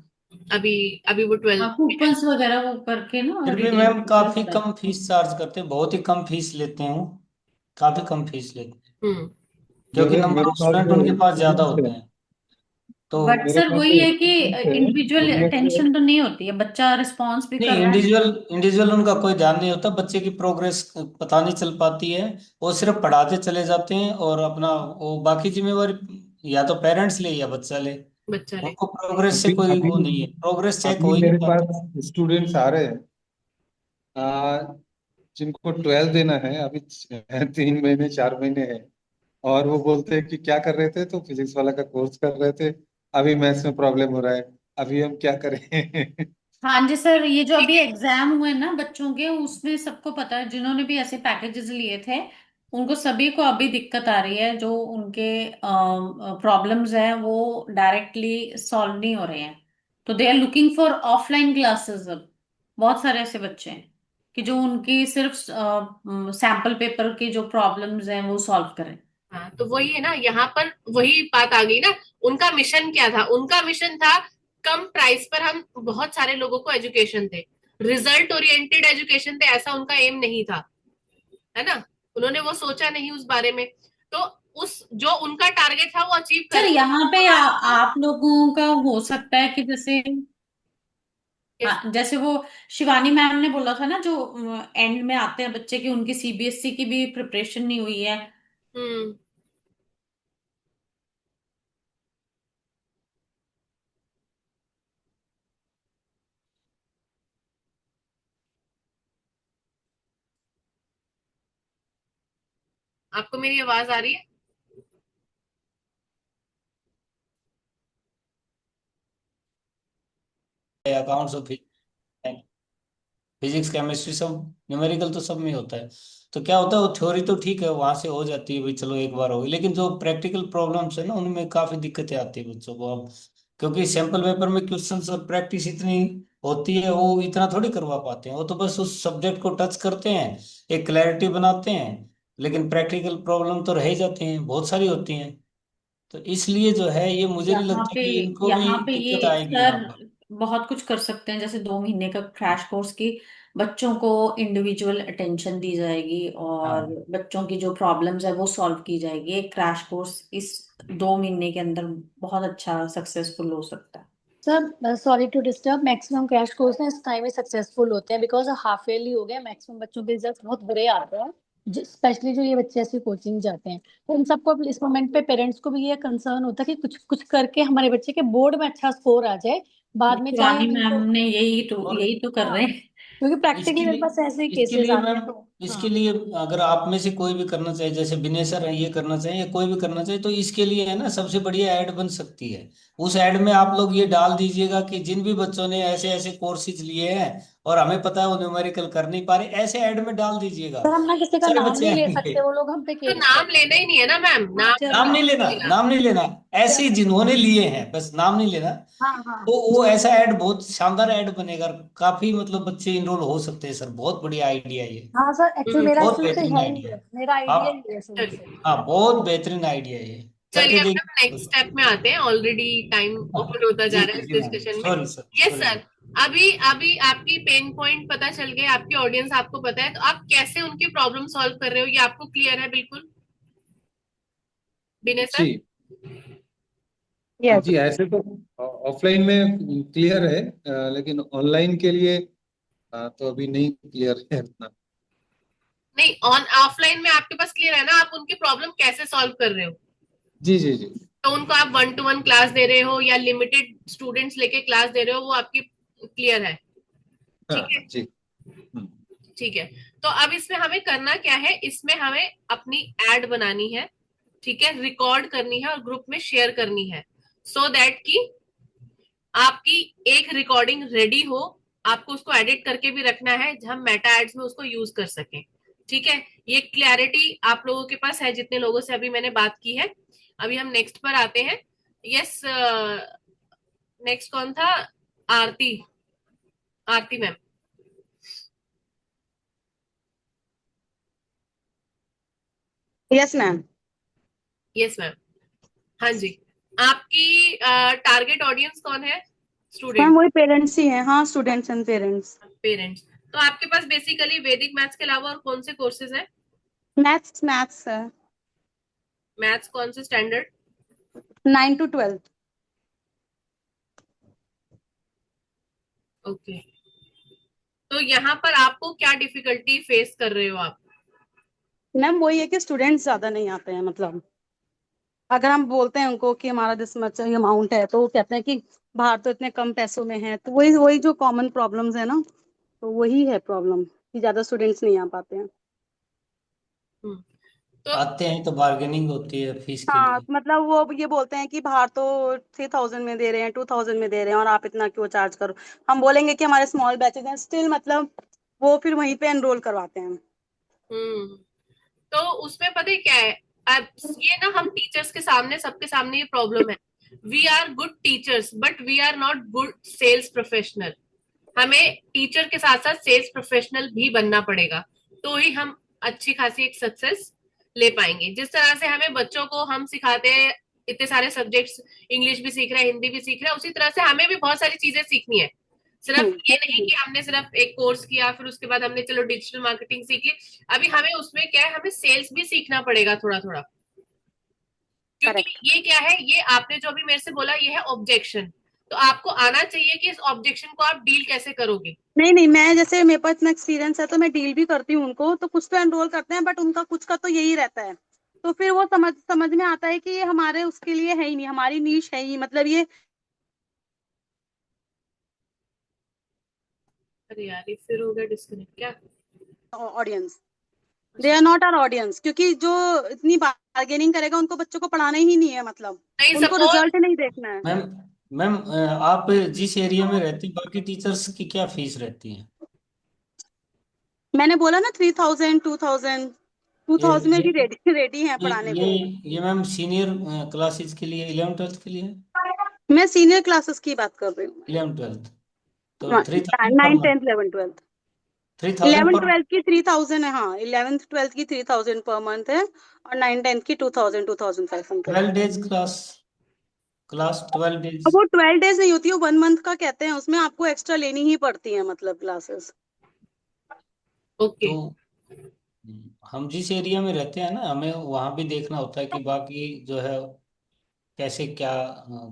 अभी अभी वो हाँ, 12th में है। कूपन्स वगैरह वो करके ना फिर भी रिडीम मैम किया काफी होता है। कम फीस चार्ज करते हैं, बहुत ही कम फीस लेते हैं वो, काफी कम फीस लेते हैं, हम्म। क्योंकि मेरे नंबर मेरे ऑफ पास स्टूडेंट जो उनके पास ज्यादा स्टूडेंट्स होते है, हैं। तो बट मेरे सर पास वही जो है कि स्टूडेंट्स है इंडिविजुअल उनमें से अटेंशन तो नहीं होती है, बच्चा रिस्पॉन्स भी नहीं, कर रहा है। इंडिविजुअल इंडिविजुअल उनका कोई ध्यान नहीं होता, बच्चे की प्रोग्रेस पता नहीं चल पाती है। वो सिर्फ पढ़ाते चले जाते हैं और अपना वो बाकी जिम्मेवारी या तो पेरेंट्स ले या बच्चा ले। बच्चा ले। उनको प्रोग्रेस से अभी कोई अभी वो नहीं है, प्रोग्रेस चेक हो अभी ही नहीं मेरे पाती। पास स्टूडेंट्स आ रहे हैं, आ, जिनको 12 देना है अभी, 3 महीने 4 महीने है, और वो बोलते हैं कि क्या कर रहे थे, तो फिजिक्स वाला का कोर्स कर रहे थे, अभी मैथ्स में प्रॉब्लम हो रहा है, अभी हम क्या करें। हाँ जी सर, ये जो अभी एग्जाम हुए ना बच्चों के, उसमें सबको पता है, जिन्होंने भी ऐसे पैकेजेस लिए थे उनको सभी को अभी दिक्कत आ रही है। जो उनके प्रॉब्लम्स हैं वो डायरेक्टली सॉल्व नहीं हो रहे हैं, तो they are looking for offline classes. अब बहुत सारे ऐसे बच्चे हैं कि जो उनकी सिर्फ सैंपल पेपर की जो प्रॉब्लम्स हैं वो सॉल्व करें। हाँ, तो वही है ना, यहाँ पर वही बात आ गई ना। उनका मिशन क्या था? उनका मिशन था कम प्राइस पर हम बहुत सारे लोगों को एजुकेशन दे, रिजल्ट ओरिएंटेड एजुकेशन दे, ऐसा उनका एम नहीं था, है ना। उन्होंने वो सोचा नहीं उस बारे में। तो उस जो उनका टारगेट था वो अचीव कर सर लिया। यहाँ पे अब आपको आप लोगों का हो सकता है कि जैसे, yes, हाँ, जैसे वो शिवानी मैम ने बोला था ना, जो एंड में आते हैं बच्चे की, उनकी सीबीएसई की भी प्रिपरेशन नहीं हुई है। हम्म, आपको मेरी आवाज आ रही है? अकाउंट्स और फिजिक्स केमिस्ट्री सब न्यूमेरिकल तो सब में होता है। तो क्या होता है, वो थ्योरी तो ठीक है वहां से हो जाती है भाई, चलो एक बार हो गई, लेकिन जो प्रैक्टिकल प्रॉब्लम्स है ना उनमें काफी दिक्कतें आती है बच्चों को अब। क्योंकि सैंपल पेपर में क्वेश्चंस और प्रैक्टिस इतनी होती है, वो इतना थोड़ी करवा पाते हैं, वो तो बस उस सब्जेक्ट को टच करते हैं, एक क्लैरिटी बनाते हैं। लेकिन प्रैक्टिकल प्रॉब्लम तो रह ही जाती हैं, बहुत सारी होती हैं। तो इसलिए जो है ये मुझे नहीं यहाँ लगता पे कि इनको भी यहाँ पे दिक्कत ये आएगी सर यहाँ पर। बहुत कुछ कर सकते हैं, जैसे 2 महीने का क्रैश कोर्स की बच्चों को इंडिविजुअल अटेंशन दी जाएगी और हाँ बच्चों की जो प्रॉब्लम्स है वो सॉल्व की जाएगी। एक क्रैश कोर्स इस 2 महीने के अंदर बहुत अच्छा सक्सेसफुल हो सकता है। Sir sorry to disturb, maximum crash course ना इस टाइम में सक्सेसफुल होते हैं बिकॉज हाफ ईयरली हो गए, मैक्सिमम बच्चों के रिजल्ट बहुत बुरे आते हैं, स्पेशली जो ये बच्चे ऐसी कोचिंग जाते हैं। तो उन सबको अब इस मोमेंट पे पेरेंट्स को भी ये कंसर्न होता है कि कुछ कुछ करके हमारे बच्चे के बोर्ड में अच्छा स्कोर आ जाए, बाद में चाहे शिवानी हम मैम इनको। ने और यही तो कर हाँ, रहे हैं। क्योंकि इसके प्रैक्टिकली मेरे पास ऐसे ही लिए इसके केसेस लिए आते मैम, हैं तो। इसके हाँ लिए अगर आप में से कोई भी करना चाहे, जैसे विनय सर हैं ये करना चाहे या कोई भी करना चाहे, तो इसके लिए है ना सबसे बढ़िया ऐड बन सकती है। उस ऐड में आप लोग ये डाल दीजिएगा कि जिन भी बच्चों ने ऐसे ऐसे कोर्सेज लिए हैं और हमें पता है वो न्यूमेरिकल कर नहीं पा रहे, ऐसे ऐड में डाल दीजिएगा। सर, हम ना किसी का सारे नाम बच्चे नहीं ले आएंगे। सकते, वो लोग हम पे तो केस नाम कर लेना ही नहीं है ना मैम, हाँ नाम नाम अभी नहीं चलो। लेना, नहीं लेना। नाम नहीं लेना, ऐसे ही जिन्होंने लिए हैं बस नाम नहीं लेना। हाँ हाँ तो वो ऐसा ऐड बहुत शानदार ऐड बनेगा, काफी मतलब बच्चे इनरोल हो सकते हैं सर, बहुत बढ़िया आइडिया ये। हाँ सर, एक्चुअली हम्म, मेरा बहुत शुरू से बेहतरीन है ही आइडिया है, है। मेरा आइडिया ही आप, है शुरू से। चलिए। हाँ बहुत बेहतरीन आइडिया है ये, चलिए करके अब हम देखिए। नेक्स्ट स्टेप में आते हैं, ऑलरेडी टाइम ओवर होता जा जी रहा है इस जी मैम, डिस्कशन में। Sorry sir, yes sorry sir. Ma'am. अभी अभी आपकी पेन पॉइंट पता चल गए, आपकी ऑडियंस आपको पता है, तो आप कैसे उनकी प्रॉब्लम सॉल्व कर रहे हो ये आपको क्लियर है बिल्कुल, विनय सर? जी यस। जी, ऐसे तो ऑफलाइन में क्लियर है, लेकिन ऑनलाइन के लिए तो अभी नहीं क्लियर है उतना। नहीं, ऑन ऑफलाइन में आपके पास क्लियर है ना, आप उनकी प्रॉब्लम कैसे सॉल्व कर रहे हो? जी जी जी। तो उनको आप 1-to-1 क्लास दे रहे हो या लिमिटेड स्टूडेंट्स लेके क्लास दे रहे हो, वो आपकी क्लियर है? ठीक है। हाँ जी। हम्म, ठीक है। तो अब इसमें हमें करना क्या है, इसमें हमें अपनी एड बनानी है, ठीक है, रिकॉर्ड करनी है और ग्रुप में शेयर करनी है, सो दैट कि आपकी एक रिकॉर्डिंग रेडी हो। आपको उसको एडिट करके भी रखना है, हम मेटा एड्स में उसको यूज कर सकें। ठीक है। ये क्लैरिटी आप लोगों के पास है जितने लोगों से अभी मैंने बात की है। अभी हम नेक्स्ट पर आते हैं। यस, नेक्स्ट कौन था? Aarti. Aarti ma'am. Yes ma'am. Yes ma'am. हाँ जी। आपकी टारगेट ऑडियंस कौन है? Ma'am student? वही पेरेंट्स ही हैं, हाँ स्टूडेंट्स एंड पेरेंट्स। पेरेंट्स? तो आपके पास बेसिकली वैदिक मैथ्स के अलावा और कौन से कोर्सेज हैं? मैथ्स मैथ्स है। मैथ्स कौन से स्टैंडर्ड? 9 to 12। ओके। तो यहाँ पर आपको क्या डिफिकल्टी फेस कर रहे हो आप? मैम वही है कि स्टूडेंट्स ज्यादा नहीं आते हैं, मतलब अगर हम बोलते हैं उनको कि हमारा दिस मच अमाउंट है तो वो कहते हैं कि बाहर तो इतने कम पैसों में है, तो वही वही जो कॉमन प्रॉब्लम्स है ना, तो वही है प्रॉब्लम कि ज्यादा स्टूडेंट्स नहीं आ पाते हैं। हम्म, तो आते हैं तो बार्गेनिंग होती है फीस के हाँ लिए। मतलब वो ये बोलते हैं कि बाहर तो 3000 में दे रहे हैं, 2000 में दे रहे हैं, और आप इतना क्यों चार्ज करो। हम बोलेंगे कि हमारे स्मॉल बैचेज हैं, स्टिल मतलब वो फिर वहीं पे एनरोल करवाते हैं। हम्म तो उसमें पता है क्या है, अब ये ना हम टीचर्स के सामने, सबके सामने ये प्रॉब्लम है। We are good teachers but we are not good sales professional. हमें टीचर के साथ साथ सेल्स प्रोफेशनल भी बनना पड़ेगा, तो ही हम अच्छी खासी एक सक्सेस ले पाएंगे। जिस तरह से हमें बच्चों को हम सिखाते हैं इतने सारे सब्जेक्ट्स, इंग्लिश भी सीख रहे हैं, हिंदी भी सीख रहे हैं, उसी तरह से हमें भी बहुत सारी चीजें सीखनी है। सिर्फ ये नहीं कि हमने सिर्फ एक कोर्स किया फिर उसके बाद हमने चलो डिजिटल मार्केटिंग सीख ली। अभी हमें उसमें क्या है, हमें सेल्स भी सीखना पड़ेगा थोड़ा थोड़ा। क्योंकि करेक्ट। ये क्या है, ये आपने जो अभी मेरे से बोला ये है ऑब्जेक्शन। तो आपको आना चाहिए कि इस ऑब्जेक्शन को आप डील कैसे करोगे। नहीं नहीं, मैं जैसे मेरे पास इतना एक्सपीरियंस है तो मैं डील भी करती हूँ उनको, तो कुछ तो एनरोल करते हैं बट उनका कुछ का तो यही रहता है। तो फिर वो समझ समझ में आता है कि ये हमारे उसके लिए है ही नहीं, हमारी नीश है ही, मतलब ये अरे यार ये फिर हो गया डिस्कनेक्ट क्या। ऑडियंस, दे अच्छा, आर नॉट आवर ऑडियंस, क्योंकि जो इतनी बार्गेनिंग करेगा उनको बच्चों को पढ़ाना ही नहीं है, मतलब नहीं उनको सपोज, रिजल्ट नहीं देखना है। मैम मैम आप जिस एरिया में रहती हैं बाकी टीचर्स की क्या फीस रहती है? मैंने बोला ना 3000, 2000, टू ये थाउजेंड में ये भी रेडी रेडी है ये पढ़ाने ये को। ये मैम सीनियर क्लासेस के लिए, 11th 12th के लिए? मैं सीनियर क्लासेस की बात कर रही हूँ। 11th 12th तो 3000 पर 9, मंथ? 10, 11, 12। 3000 11, पर? 12 की 3000 है, हाँ 11th 12th की 3000 पर मंथ है, और 9, 10 की 2000, 2500। 12 days क्लास 12 days? अब वो 12 डेज नहीं होती, वो 1 मंथ का कहते हैं, उसमें आपको एक्स्ट्रा लेनी ही पड़ती है मतलब क्लासेस। ओके। तो हम जिस एरिया में रहते हैं ना, हमें वहाँ भी देखना होता है कि बाकी जो है कैसे क्या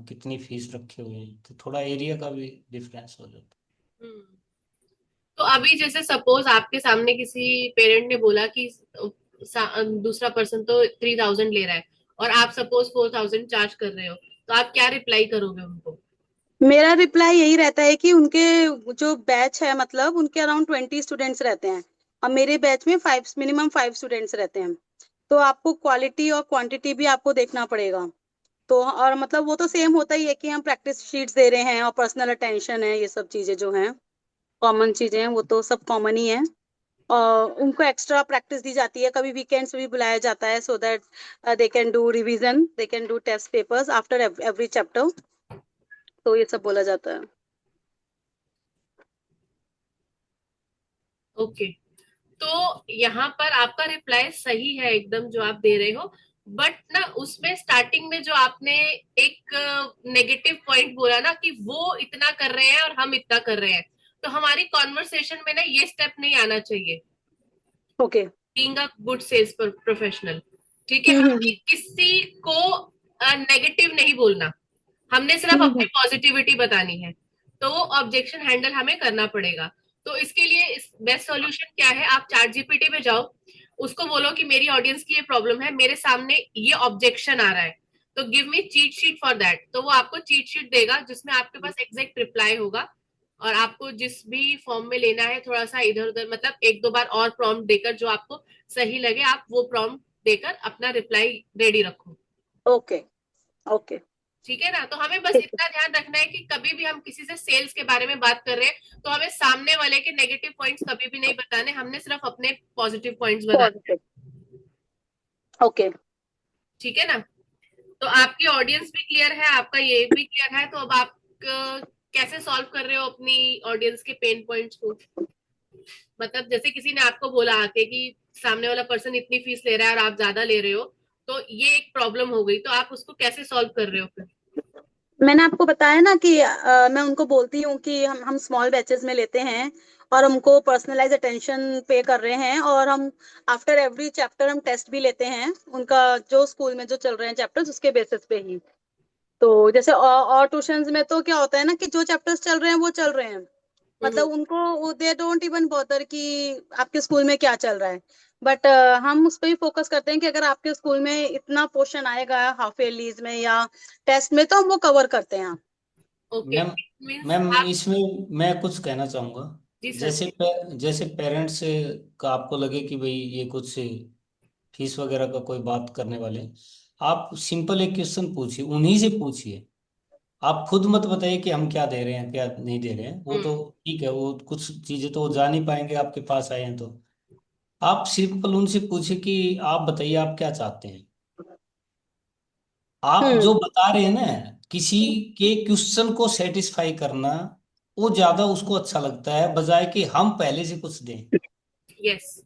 कितनी फीस रखे हुए हैं, तो थोड़ा एरिया का भी डिफरेंस हो जाता हम्म तो अभी जैसे सपोज आपके सामने किसी पेरेंट ने बोला कि दूसरा पर्सन तो 3000 ले रहा है और आप सपोज 4000 चार्ज कर रहे हो, तो आप क्या रिप्लाई करोगे उनको। मेरा रिप्लाई यही रहता है कि उनके जो बैच है, मतलब उनके अराउंड 20 स्टूडेंट्स रहते हैं, और मेरे बैच में मिनिमम 5 स्टूडेंट्स रहते हैं। तो आपको क्वालिटी और क्वांटिटी भी आपको देखना पड़ेगा। तो और मतलब वो तो सेम होता ही है कि हम प्रैक्टिस शीट्स दे रहे हैं और पर्सनल अटेंशन है, ये सब चीजें जो हैं कॉमन चीजें हैं, वो तो सब कॉमन ही है। और उनको एक्स्ट्रा प्रैक्टिस दी जाती है, कभी वीकेंड्स भी बुलाया जाता है, so that they can do revision, they can do test papers after every chapter. तो ये सब बोला जाता है। ओके। तो यहाँ पर आपका रिप्लाई सही है एकदम जो आप दे रहे हो। बट ना उसमें स्टार्टिंग में जो आपने एक नेगेटिव पॉइंट बोला ना कि वो इतना कर रहे हैं और हम इतना कर रहे हैं, तो हमारी कॉन्वर्सेशन में ना ये स्टेप नहीं आना चाहिए। Okay. Being a good sales professional, ठीक है, हम्म। हमें किसी को नेगेटिव नहीं बोलना, हमने सिर्फ अपनी हम्म। पॉजिटिविटी बतानी है। तो वो ऑब्जेक्शन हैंडल हमें करना पड़ेगा। तो इसके लिए इस बेस्ट सॉल्यूशन क्या है, आप चैट जीपीटी पे जाओ, उसको बोलो कि मेरी ऑडियंस की ये प्रॉब्लम है, मेरे सामने ये ऑब्जेक्शन आ रहा है, तो give me cheat sheet for that. तो वो आपको चीट शीट देगा जिसमें आपके पास एग्जैक्ट रिप्लाई होगा, और आपको जिस भी फॉर्म में लेना है थोड़ा सा इधर उधर, मतलब एक दो बार और प्रॉम्प्ट देकर जो आपको सही लगे आप वो प्रॉम्प्ट देकर अपना रिप्लाई रेडी रखो। ओके। ओके। ठीक है ना। तो हमें बस ठीक इतना ध्यान रखना है कि कभी भी हम किसी से सेल्स के बारे में बात कर रहे हैं तो हमें सामने वाले के नेगेटिव पॉइंट्स कभी भी नहीं बताने, हमने सिर्फ अपने पॉजिटिव पॉइंट्स है, बताने। पॉजिटिव। ओके। ठीक है ना। तो आपकी ऑडियंस भी क्लियर है, आपका ये भी क्लियर है, तो अब आप कैसे सॉल्व कर रहे हो अपनी ऑडियंस के पेन पॉइंट्स को। मतलब जैसे किसी ने आपको बोला आके कि सामने वाला पर्सन इतनी फीस ले रहा है और आप ज्यादा ले रहे हो, तो ये एक प्रॉब्लम हो गई, तो आप उसको कैसे सॉल्व कर रहे हो फिर। मैंने आपको बताया ना कि मैं उनको बोलती हूँ कि हम स्मॉल बैचेस में लेते हैं, और हमको पर्सनलाइज अटेंशन पे कर रहे हैं, और हम आफ्टर एवरी चैप्टर हम टेस्ट भी लेते हैं उनका, जो स्कूल में जो चल रहे हैं चैप्टर्स उसके बेसिस पे ही। तो जैसे और ट्यूशंस में तो क्या होता है ना कि जो चैप्टर्स चल रहे हैं वो चल रहे हैं, हम्म मतलब उनको दे डोंट इवन बॉदर कि आपके स्कूल में क्या चल रहा है। बट हम उस पर ही फोकस करते हैं कि अगर आपके स्कूल में इतना पोर्शन आएगा हाफ ईयरलीज में या टेस्ट में, तो हम वो कवर करते हैं। ओके। मैम मीन्स मैम आप, इसमें मैं कुछ कहना चाहूँगा। जी सर। जैसे जैसे पेरेंट्स का आपको लगे कि भाई ये कुछ फीस वगैरह का कोई बात करने वाले, आप सिंपल एक क्वेश्चन पूछिए, उन्हीं से पूछिए। आप खुद मत बताइए कि हम क्या दे रहे हैं क्या नहीं दे रहे हैं, वो तो ठीक है, वो कुछ चीजें तो वो जान ही पाएंगे आपके पास आए हैं तो। आप सिंपल उनसे पूछिए कि आप बताइए आप क्या चाहते हैं। आप जो हम्म बता रहे हैं ना, किसी के क्वेश्चन को सेटिस्फाई करना, वो ज्यादा उसको अच्छा लगता है बजाय कि हम पहले से कुछ दें। यस,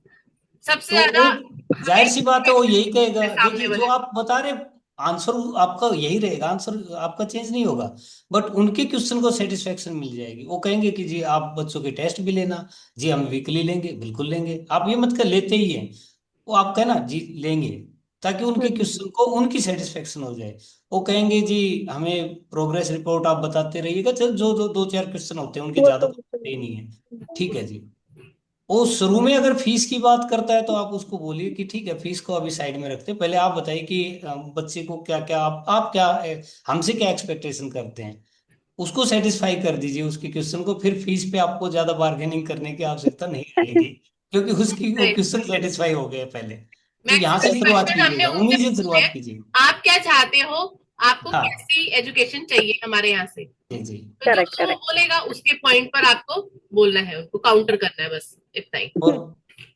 सबसे तो ज्यादा वो हमें जाहिर सी बात है वो यही कहेगा, सामने देखिए जो वाले आप बता रहे आंसर आपका यही रहेगा, आंसर आपका चेंज नहीं होगा, बट उनके क्वेश्चन को सेटिस्फेक्शन मिल जाएगी। वो कहेंगे कि जी आप बच्चों के टेस्ट भी लेना, जी हम वीकली लेंगे, बिल्कुल लेंगे, आप ये मत कर लेते ही हैं, वो आप कहना जी लेंगे, ताकि उनके हम्म क्वेश्चन को उनकी सेटिस्फेक्शन हो जाए। वो कहेंगे जी हमें प्रोग्रेस रिपोर्ट आप बताते रहिएगा, चल जो जो दो चार क्वेश्चन होते हैं उनके वो ज्यादा तो तो होते ही नहीं है, ठीक है जी। वो शुरू में अगर फीस की बात करता है तो आप उसको बोलिए कि ठीक है फीस को अभी साइड में रखते हैं, पहले आप बताइए कि बच्चे को क्या क्या आप क्या हमसे क्या एक्सपेक्टेशन करते हैं, उसको सेटिस्फाई कर दीजिए उसके क्वेश्चन को, फिर फीस पे आपको ज्यादा बार्गेनिंग करने की आवश्यकता नहीं रहेगी, क्योंकि उसकी वो क्वेश्चन सेटिस्फाई हो गए पहले। तो यहाँ से मैक्सिमम शुरुआत क्वेश्चन हमने कीजिएगा, उनसे उन्हीं से पूछे शुरुआत हैं, कीजिए। आप क्या चाहते हो, आपको हाँ कैसी एजुकेशन चाहिए हमारे यहाँ से। जी जी। तो जो करेक्ट जो वो करेक्ट। बोलेगा उसके पॉइंट पर आपको बोलना है, उसको काउंटर करना है, बस इतना ही। और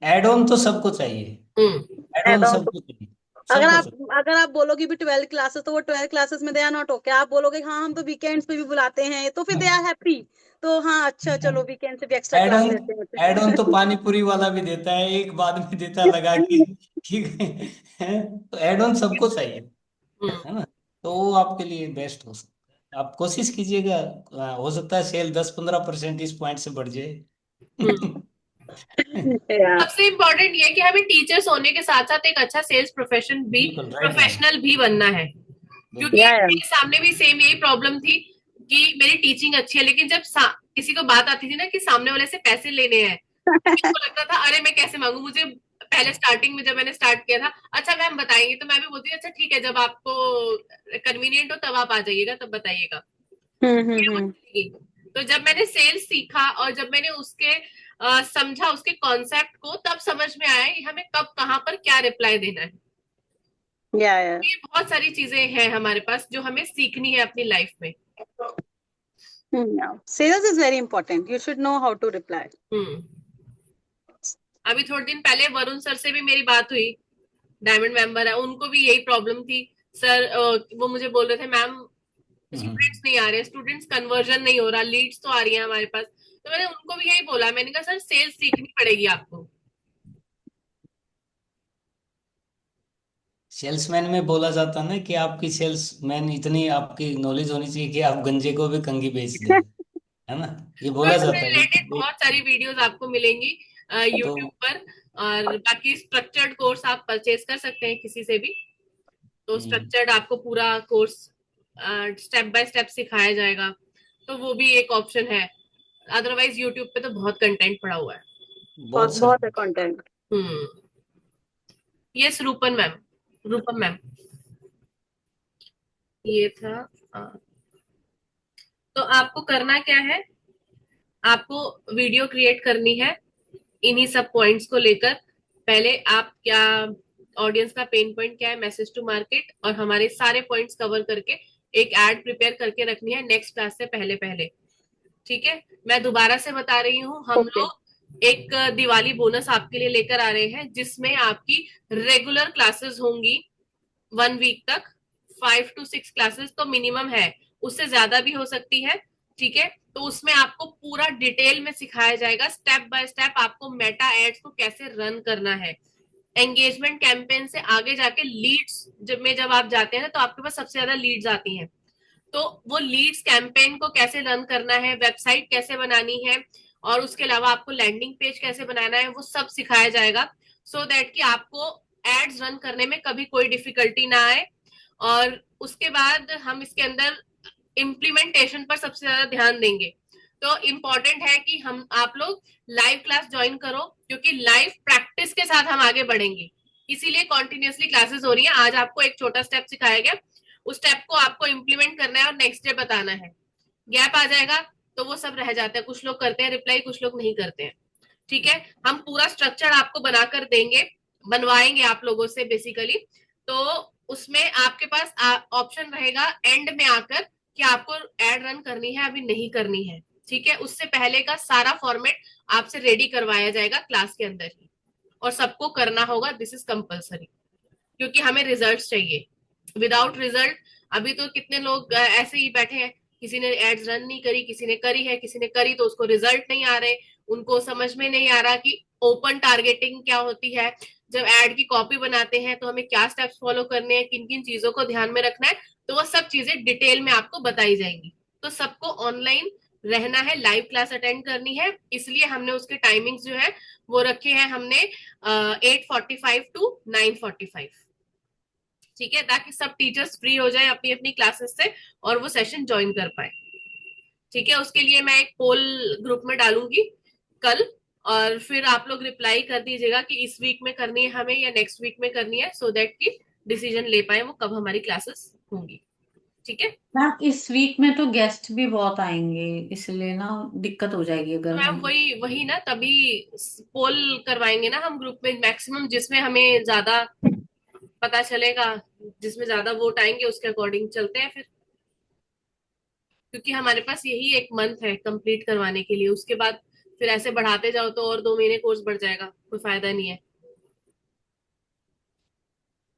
एड ऑन तो सबको चाहिए, हम्म। एड एड ऑन ऑन तो सबको चाहिए, अगर सबको आप चाहिए। अगर आप बोलोगे भी 12 क्लासेस, तो वो 12 क्लासेस में दे आर नॉट ओके। आप बोलोगे हाँ हम तो वीकेंड्स पे भी बुलाते हैं, तो फिर दे आर हैप्पी। तो हाँ अच्छा चलो वीकेंड से भी एक्स्ट्रा एड क्लास ऑन, लेते हैं एड ऑन फिर। तो पानी पूरी वाला भी देता है, एक बाद में देता है लगा के, ठीक है, तो एड ऑन सबको चाहिए, हम्म। है ना। तो वो आपके लिए बेस्ट हो सकता है, आप कोशिश कीजिएगा, हो सकता है सेल 10-15% इस पॉइंट से बढ़ जाए। हम्म। यार सबसे इम्पोर्टेंट ये है कि हमें टीचर्स होने के साथ साथ एक अच्छा सेल्स प्रोफेशन भी, बिल्कुल राइट मैम, प्रोफेशनल भी बनना है। क्योंकि बिल्कुल। या मेरे सामने भी सेम यही प्रॉब्लम थी कि मेरी टीचिंग अच्छी है, लेकिन जब किसी को बात आती थी ना कि सामने वाले से पैसे लेने हैं, तो लगता था अरे मैं कैसे मांगू। मुझे पहले स्टार्टिंग में जब मैंने स्टार्ट किया था, अच्छा मैम बताएंगे, तो मैं भी बोलती थी अच्छा ठीक है, जब आपको कन्वीनियंट हो तब आप आ जाइएगा, तब बताइएगा। ये वो हम्म। चीज़ थी। तो जब मैंने सेल्स सीखा और जब मैंने उसके समझा उसके कॉन्सेप्ट को, तब समझ में आया कि हमें कब कहाँ पर क्या रिप्लाई देना है। या ये बहुत सारी चीजें हैं हमारे पास जो हमें सीखनी है अपनी लाइफ में। Sales is very important, you should know how to reply. Hmm. अभी थोड़े दिन पहले वरुण सर से भी मेरी बात हुई, डायमंड मेंबर है, उनको भी यही प्रॉब्लम थी। सर वो मुझे बोल रहे थे मैम हम्म। स्टूडेंट्स नहीं आ रहे, स्टूडेंट्स कन्वर्जन नहीं हो रहा, लीड्स तो आ रही है हमारे पास। तो मैंने उनको भी यही बोला, मैंने कहा सर सेल्स सीखनी पड़ेगी आपको। सेल्समैन में बोला जाता है ना कि आपकी सेल्समैन इतनी आपकी नॉलेज होनी चाहिए कि आप गंजे को भी कंघी बेच दें, है ना, ये तो बोला इससे जाता है रिलेटेड बहुत सारी वीडियोस आपको मिलेंगी तो यूट्यूब पर। और बाकी स्ट्रक्चर्ड कोर्स आप परचेज कर सकते हैं किसी से भी। तो हम्म, स्ट्रक्चर्ड आपको पूरा कोर्स स्टेप बाय स्टेप सिखाया जाएगा, तो वो भी एक ऑप्शन है। अदरवाइज यूट्यूब पे तो बहुत कंटेंट पड़ा हुआ है। बहुत बहुत सारे। है कंटेंट। हम्म। यस रूपन मैम, रूपम मैम, ये था। हाँ। तो आपको करना क्या है, आपको वीडियो क्रिएट करनी है इन्हीं सब पॉइंट्स को लेकर। पहले आप क्या, ऑडियंस का पेन पॉइंट क्या है, मैसेज टू मार्केट, और हमारे सारे पॉइंट्स कवर करके एक एड प्रिपेयर करके रखनी है नेक्स्ट क्लास से पहले पहले। ठीक है, मैं दोबारा से बता रही हूँ, हम ओके लोग एक दिवाली बोनस आपके लिए लेकर आ रहे हैं, जिसमें आपकी रेगुलर क्लासेस होंगी 1 वीक तक। 5 to 6 क्लासेस तो मिनिमम है, उससे ज्यादा भी हो सकती है। ठीक है, तो उसमें आपको पूरा डिटेल में सिखाया जाएगा, स्टेप बाय स्टेप आपको मेटा एड्स को कैसे रन करना है। एंगेजमेंट कैंपेन से आगे जाके लीड्स जब आप जाते हैं ना, तो आपके पास सबसे ज्यादा लीड्स आती हैं। तो वो लीड्स कैंपेन को कैसे रन करना है, वेबसाइट कैसे बनानी है, और उसके अलावा आपको लैंडिंग पेज कैसे बनाना है, वो सब सिखाया जाएगा। सो दैट कि आपको एड्स रन करने में कभी कोई डिफिकल्टी ना आए। और उसके बाद हम इसके अंदर इम्प्लीमेंटेशन पर सबसे ज्यादा ध्यान देंगे। तो इम्पोर्टेंट है कि हम आप लोग लाइव क्लास ज्वाइन करो, क्योंकि लाइव प्रैक्टिस के साथ हम आगे बढ़ेंगे। इसीलिए कॉन्टिन्यूसली क्लासेस हो रही है। आज आपको एक छोटा स्टेप सिखाया गया, उस स्टेप को आपको इम्प्लीमेंट करना है और नेक्स्ट डे बताना है। गैप आ जाएगा तो वो सब रह जाता है, कुछ लोग करते हैं रिप्लाई, कुछ लोग नहीं करते हैं। ठीक है, हम पूरा स्ट्रक्चर आपको बनाकर देंगे। बनवाएंगे आप लोगों से बेसिकली। तो उसमें आपके पास ऑप्शन रहेगा एंड में आकर कि आपको एड रन करनी है अभी नहीं करनी है। ठीक है, उससे पहले का सारा फॉर्मेट आपसे रेडी करवाया जाएगा क्लास के अंदर ही, और सबको करना होगा, दिस इज कंपल्सरी, क्योंकि हमें रिजल्ट चाहिए। विदाउट रिजल्ट अभी तो कितने लोग ऐसे ही बैठे हैं, किसी ने एड्स रन नहीं करी, किसी ने करी है, किसी ने करी तो उसको रिजल्ट नहीं आ रहे, उनको समझ में नहीं आ रहा कि ओपन टारगेटिंग क्या होती है, जब एड की कॉपी बनाते हैं तो हमें क्या स्टेप्स फॉलो करने हैं, किन किन चीजों को ध्यान में रखना है, तो वो सब चीजें डिटेल में आपको बताई जाएंगी। तो सबको ऑनलाइन रहना है, लाइव क्लास अटेंड करनी है, इसलिए हमने उसके टाइमिंग्स जो है वो रखे हैं हमने 8:45 टू 9:45। ठीक है, ताकि सब टीचर्स फ्री हो जाए अपनी अपनी क्लासेस से और वो सेशन ज्वाइन कर पाए। ठीक है, उसके लिए मैं एक पोल ग्रुप में डालूंगी कल, और फिर आप लोग रिप्लाई कर दीजिएगा कि इस वीक में करनी है हमें या नेक्स्ट वीक में करनी है, सो दैट कि डिसीजन ले पाए वो कब हमारी क्लासेस होंगी। ठीक है मैम इस वीक में तो गेस्ट भी बहुत आएंगे, इसलिए ना दिक्कत हो जाएगी तो अगर मैम हम। वही वही ना, तभी पोल करवाएंगे ना हम ग्रुप में मैक्सिमम, जिसमें हमें ज्यादा पता चलेगा, जिसमें ज्यादा वोट आएंगे उसके अकॉर्डिंग चलते हैं फिर, क्योंकि हमारे पास यही एक मंथ है कंप्लीट करवाने के लिए, उसके बाद फिर ऐसे बढ़ाते जाओ तो और 2 महीने कोर्स बढ़ जाएगा, कोई फायदा नहीं है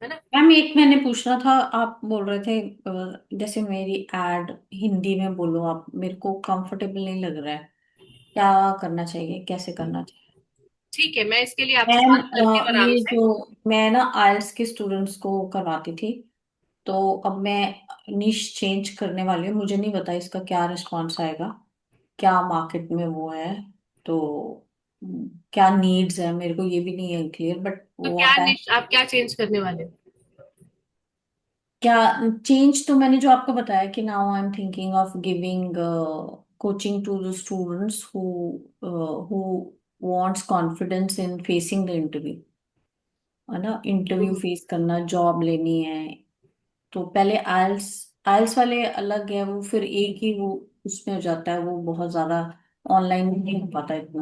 ना। मैम एक मैंने पूछना था, आप बोल रहे थे जैसे मेरी एड हिंदी में बोलो आप, मेरे को कंफर्टेबल नहीं लग रहा है, क्या करना चाहिए, कैसे करना चाहिए? ठीक है, मैं इसके लिए आपसे मैम बात करती हूँ आराम ये से। जो मैं ना आइल्स के स्टूडेंट्स को करवाती थी, तो अब मैं निश चेंज करने वाली हूँ, मुझे नहीं पता इसका क्या रिस्पॉन्स आएगा, क्या मार्केट में वो है, तो क्या नीड्स है, मेरे को ये भी नहीं है क्लियर, बट तो क्या व्हाट। निश आप क्या चेंज करने वाले हो? क्या चेंज, तो मैंने जो आपको बताया कि now I am thinking of giving coaching to the students who wants confidence in facing the interview, है ना, इंटरव्यू फेस करना, जॉब लेनी है। तो पहले आइल्स आइल्स वाले अलग है, वो फिर एक ही वो उसमें हो जाता है, वो बहुत ज्यादा ऑनलाइन नहीं हो पाता इतना,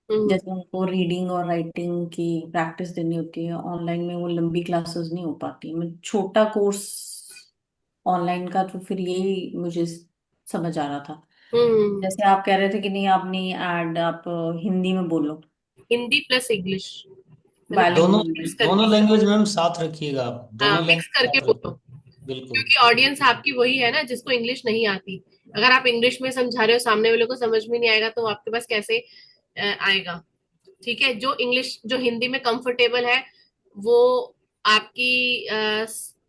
हम्म जैसे उनको रीडिंग और राइटिंग की प्रैक्टिस देनी होती है ऑनलाइन में, वो लंबी क्लासेस नहीं हो पाती, मैं छोटा कोर्स ऑनलाइन का, तो फिर यही मुझे समझ आ रहा था। हम्म। जैसे आप कह रहे थे कि नहीं आपने ऐड आप हिंदी में बोलो, हिंदी प्लस इंग्लिश, मतलब दोनों बायलिंगुअल में। मिक्स दोनों करके। लैंग्वेज मैम साथ रखिएगा, आप हाँ, दोनों मिक्स लैंग्वेज करके साथ बोलो, रखिए। बिल्कुल। क्योंकि ऑडियंस आपकी वही है ना जिसको इंग्लिश नहीं आती। अगर आप इंग्लिश में समझा रहे हो, सामने वाले को समझ में नहीं आएगा, तो आपके पास कैसे आएगा। ठीक है, जो इंग्लिश जो हिंदी में कंफर्टेबल है वो आपकी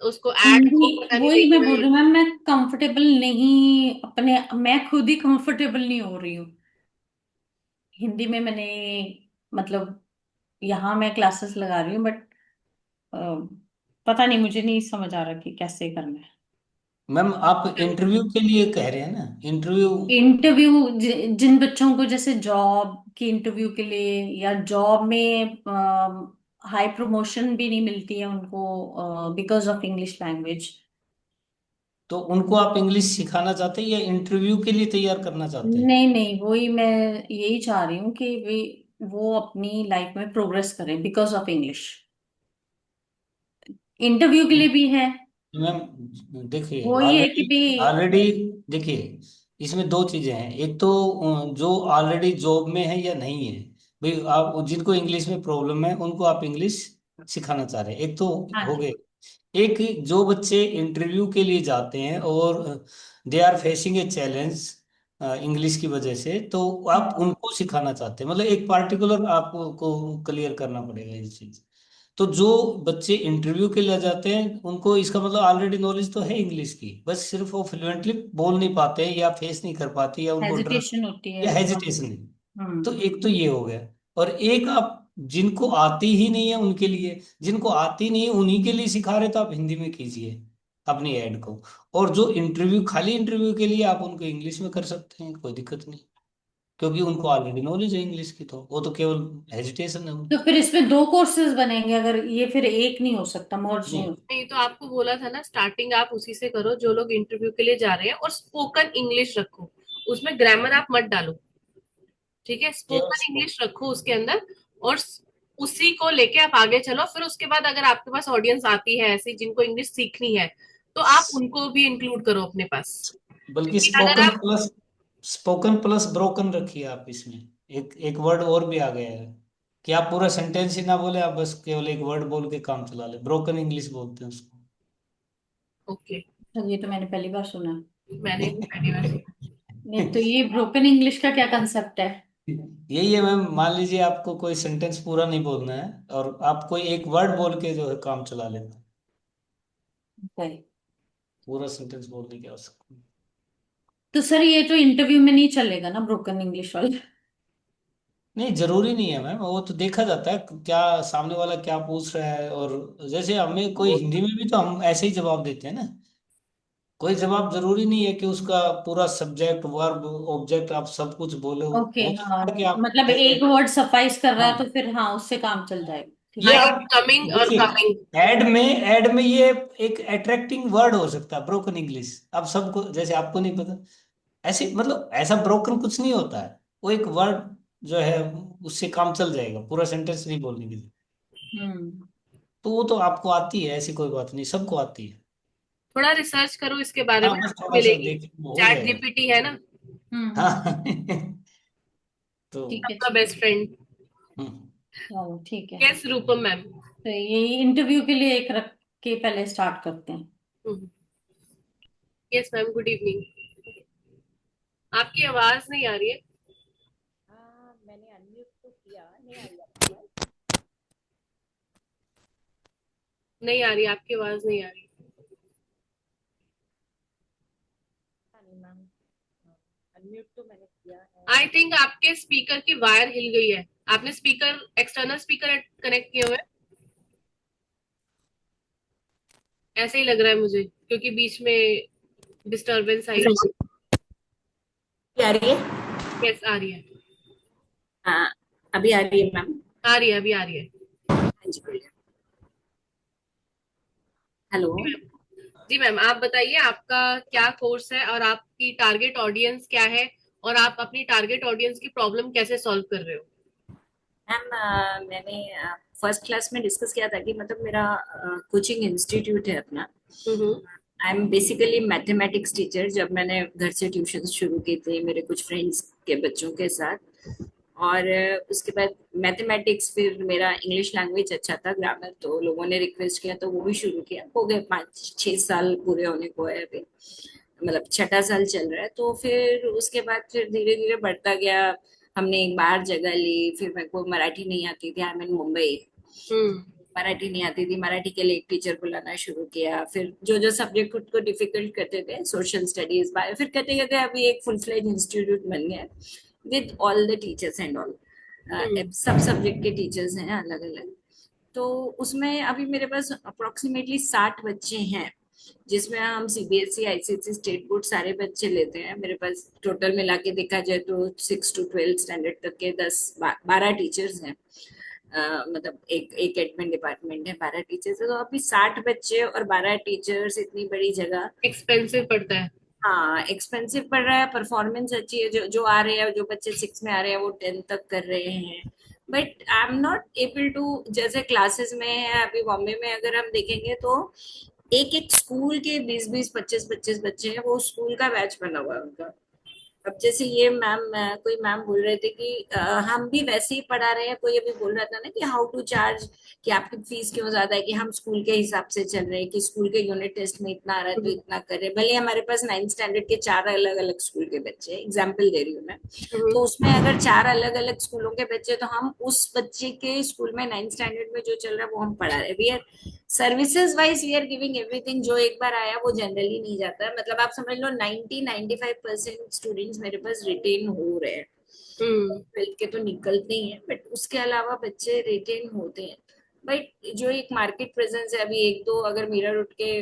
उसको ऐड हिंदी, को पता नहीं वही मैं देगी। बोल रही हूँ मैम, मैं कंफर्टेबल नहीं अपने, मैं खुद ही कंफर्टेबल नहीं हो रही हूँ हिंदी में। मैंने मतलब यहाँ मैं क्लासेस लगा रही हूँ, बट पता नहीं, मुझे नहीं समझ आ रहा कि कैसे करना है। मैम आप इंटरव्यू के लिए कह रहे हैं ना, इंटरव्यू। इंटरव्यू जिन बच्चों को जैसे जॉब की इंटरव्यू के लिए, या जॉब में हाई प्रमोशन भी नहीं मिलती है उनको बिकॉज ऑफ इंग्लिश लैंग्वेज। तो उनको आप इंग्लिश सिखाना चाहते हैं या इंटरव्यू के लिए तैयार करना चाहते हैं? नहीं नहीं, वही मैं यही चाह रही हूँ कि वो अपनी लाइफ में प्रोग्रेस करें बिकॉज ऑफ इंग्लिश, इंटरव्यू के लिए भी है। मैम देखिए, वो ये है कि ऑलरेडी भी। ऑलरेडी देखिए, इसमें दो चीजें हैं। एक तो जो ऑलरेडी जॉब में है या नहीं है, भाई आप जिनको इंग्लिश में प्रॉब्लम है उनको आप इंग्लिश सिखाना चाह रहे हैं, एक तो हाँ हो जी। गए। एक जो बच्चे इंटरव्यू के लिए जाते हैं और they are facing a challenge English की वजह से, तो आप हम्म। उनको सिखाना चाहते हैं, मतलब एक पार्टिकुलर आपको को क्लियर करना पड़ेगा ये चीज। तो जो बच्चे इंटरव्यू के लिए जाते हैं उनको इसका मतलब ऑलरेडी नॉलेज तो है इंग्लिश की, बस सिर्फ वो फ्लुएंटली बोल नहीं पाते हैं या फेस नहीं कर पाते या उनको डर हेजिटेशन होती है। या हेजिटेशन है। तो हम्म। एक तो ये हो गया, और एक आप जिनको आती ही नहीं है उनके लिए, जिनको आती नहीं है उन्हीं के लिए सिखा रहे, तो आप हिंदी में कीजिए अपनी ऐड को। और जो इंटरव्यू, खाली इंटरव्यू के लिए आप उनको इंग्लिश में कर सकते हैं, कोई दिक्कत नहीं, क्योंकि उनको ऑलरेडी नॉलेज है इंग्लिश की, तो वो तो केवल हेजिटेशन है तो उनको। फिर इसमें दो कोर्सेज बनेंगे, अगर ये फिर एक नहीं हो सकता, मर्ज नहीं नहीं, हो सकता? नहीं तो आपको बोला था ना, स्टार्टिंग आप उसी से करो जो लोग इंटरव्यू के लिए जा रहे हैं, और स्पोकन इंग्लिश रखो, उसमें ग्रामर आप मत डालो। ठीक है, केवल स्पोकन इंग्लिश रखो उसके अंदर, और उसी को लेके आप आगे चलो। फिर उसके बाद अगर आपके पास ऑडियंस आती है ऐसी जिनको इंग्लिश सीखनी है, तो आप उनको भी इंक्लूड करो अपने पास। बल्कि क्योंकि अगर आप स्पोकन प्लस ब्रोकन रखिए आप इसमें। एक एक वर्ड और भी आ गया है कि आप पूरा सेंटेंस ही ना बोले, आप बस केवल एक वर्ड बोल के काम चला ले, ब्रोकन इंग्लिश बोलते हैं उसको। ओके, तो ये तो मैंने पहली बार सुना। मैंने भी पहली बार सुना। नहीं तो ये ब्रोकन इंग्लिश का क्या कंसेप्ट है? यही है मैम, मान लीजिए आपको कोई सेंटेंस पूरा नहीं बोलना है और आप कोई एक वर्ड बोल के जो है काम चला लेना है। Okay. पूरा सेंटेंस बोलने की आवश्यकता नहीं। तो सर ये तो इंटरव्यू में नहीं चलेगा ना ब्रोकन इंग्लिश वाला? नहीं, जरूरी नहीं है मैम, वो तो देखा जाता है क्या सामने वाला क्या पूछ रहा है। और जैसे हमें कोई हिंदी में भी तो हम ऐसे ही जवाब देते हैं ना। कोई जवाब जरूरी नहीं है कि उसका पूरा सब्जेक्ट वर्ब ऑब्जेक्ट आप सब कुछ बोले ओके, हो हाँ। सकता है कि आप मतलब एक वर्ड सफाइस कर रहा है तो हाँ, फिर हाँ उससे काम चल जाएगा। ठीक ये आई है। एम आप कमिंग और देखिए, कमिंग। ऐड में ये एक अट्रैक्टिंग वर्ड हो सकता है ब्रोकन इंग्लिश। आप सबको, जैसे आपको नहीं पता, ऐसे मतलब ऐसा ब्रोकन कुछ नहीं होता है। वो एक वर्ड जो है उससे काम चल जाएगा, पूरा सेंटेंस नहीं बोलने के लिए। हम्म। तो वो तो आपको आती है, ऐसी कोई बात नहीं, सबको आती है। थोड़ा रिसर्च करो इसके बारे हाँ, में, बस आपको थोड़ा सा मिलेगी। देख हो चैट जाएगा। जीपीटी है ना हाँ। तो ठीक है, आपका ठीक है। Best friend. हम्म, चलो ठीक है। Yes Rupam ma'am. तो ये इंटरव्यू के लिए एक रख के पहले स्टार्ट करते हैं। Yes ma'am, good evening. आपकी आवाज नहीं आ रही है। मैंने अनम्यूट तो किया, नहीं आ रही आपकी आवाज? नहीं आ रही, आपकी आवाज नहीं आ रही। नहीं मैम, अनम्यूट तो मैंने किया है। आई थिंक आपके स्पीकर की वायर हिल गई है। आपने स्पीकर, एक्सटर्नल स्पीकर कनेक्ट किए हुए हैं? ऐसे ही लग रहा है मुझे, क्योंकि बीच में डिस्टरबेंस आई। आ रही है? यस, आ रही है। हाँ, अभी आ रही है मैम? आ रही है, अभी आ रही है। हाँ जी, बोलिए। हेलो। जी मैम, आप बताइए आपका क्या कोर्स है और आपकी टारगेट ऑडियंस क्या है, और आप अपनी टारगेट ऑडियंस की प्रॉब्लम कैसे सॉल्व कर रहे हो? मैम, मैंने फर्स्ट क्लास में डिस्कस किया था कि मतलब मेरा कोचिंग इंस्टीट्यूट है अपना। Hmm. I am basically mathematics teacher. जब मैंने घर से ट्यूशन शुरू किए थे मेरे कुछ फ्रेंड्स के बच्चों के साथ, और उसके बाद मैथमेटिक्स, फिर मेरा इंग्लिश लैंग्वेज अच्छा था, ग्रामर, तो लोगों ने रिक्वेस्ट किया तो वो भी शुरू किया। हो गए 5-6 साल पूरे होने को है अभी, मतलब छठा साल चल रहा है। तो फिर उसके बाद फिर धीरे धीरे बढ़ता गया। हमने एक बार जगह ली, फिर मेरे को मराठी नहीं आती थी, आई मीन मुंबई। हम्म। मराठी नहीं आती थी, मराठी के लिए एक टीचर बुलाना शुरू किया। फिर जो जो सब्जेक्ट खुद को डिफिकल्ट करते थे, सोशल स्टडीज, बायो, फिर कहते कहते अभी एक फुल फ्लेज इंस्टीट्यूट बन गया with all the teachers and all. Hmm. सब सब्जेक्ट के टीचर्स हैं अलग अलग। तो उसमें अभी मेरे पास अप्रोक्सीमेटली 60 बच्चे हैं, जिसमें हम सीबीएसई, आईसीएसई, स्टेट बोर्ड सारे बच्चे लेते हैं। मेरे पास टोटल मिला के देखा जाए तो 6 to 12 स्टैंडर्ड तक के 10-12 टीचर्स हैं। मतलब एक एक एडमिन डिपार्टमेंट है, 12 टीचर्स है। तो अभी 60 बच्चे और 12 टीचर्स, इतनी बड़ी जगह। एक्सपेंसिव पड़ता है। हाँ, एक्सपेंसिव पड़ रहा है। परफॉर्मेंस अच्छी है, जो जो आ रहे हैं, जो बच्चे 6 में आ रहे हैं वो 10 तक कर रहे हैं। But I am not able to, जैसे क्लासेस में है अभी बॉम्बे में, अगर हम देखेंगे तो एक एक स्कूल के 20-20, 25-25 बच्चे हैं, वो स्कूल का बैच बना हुआ है उनका। अब जैसे ये मैम, कोई मैम बोल रहे थे कि हम भी वैसे ही पढ़ा रहे हैं। कोई अभी बोल रहा था ना कि हाउ टू चार्ज, कि आपकी फीस क्यों ज्यादा है, कि हम स्कूल के हिसाब से चल रहे हैं, कि स्कूल के यूनिट टेस्ट में इतना आ रहा है तो इतना कर रहे हैं। भले हमारे पास 9th स्टैंडर्ड के 4 अलग अलग स्कूल के बच्चे हैं, एग्जाम्पल दे रही हूँ मैं। तो उसमें अगर 4 अलग अलग स्कूलों के बच्चे, तो हम उस बच्चे के स्कूल में 9th स्टैंडर्ड में जो चल रहा है वो हम पढ़ा रहे हैं। We are services wise we are giving everything. जो एक बार आया वो जनरली नहीं जाता है। मतलब आप समझ लो 90-95% स्टूडेंट्स मेरे पास रिटेन हो रहे हैं। ट्वेल्थ के तो निकलते ही हैं, बट उसके अलावा बच्चे रिटेन होते हैं। बट जो एक मार्केट प्रेजेंस है, अभी एक दो अगर मीरा रोड के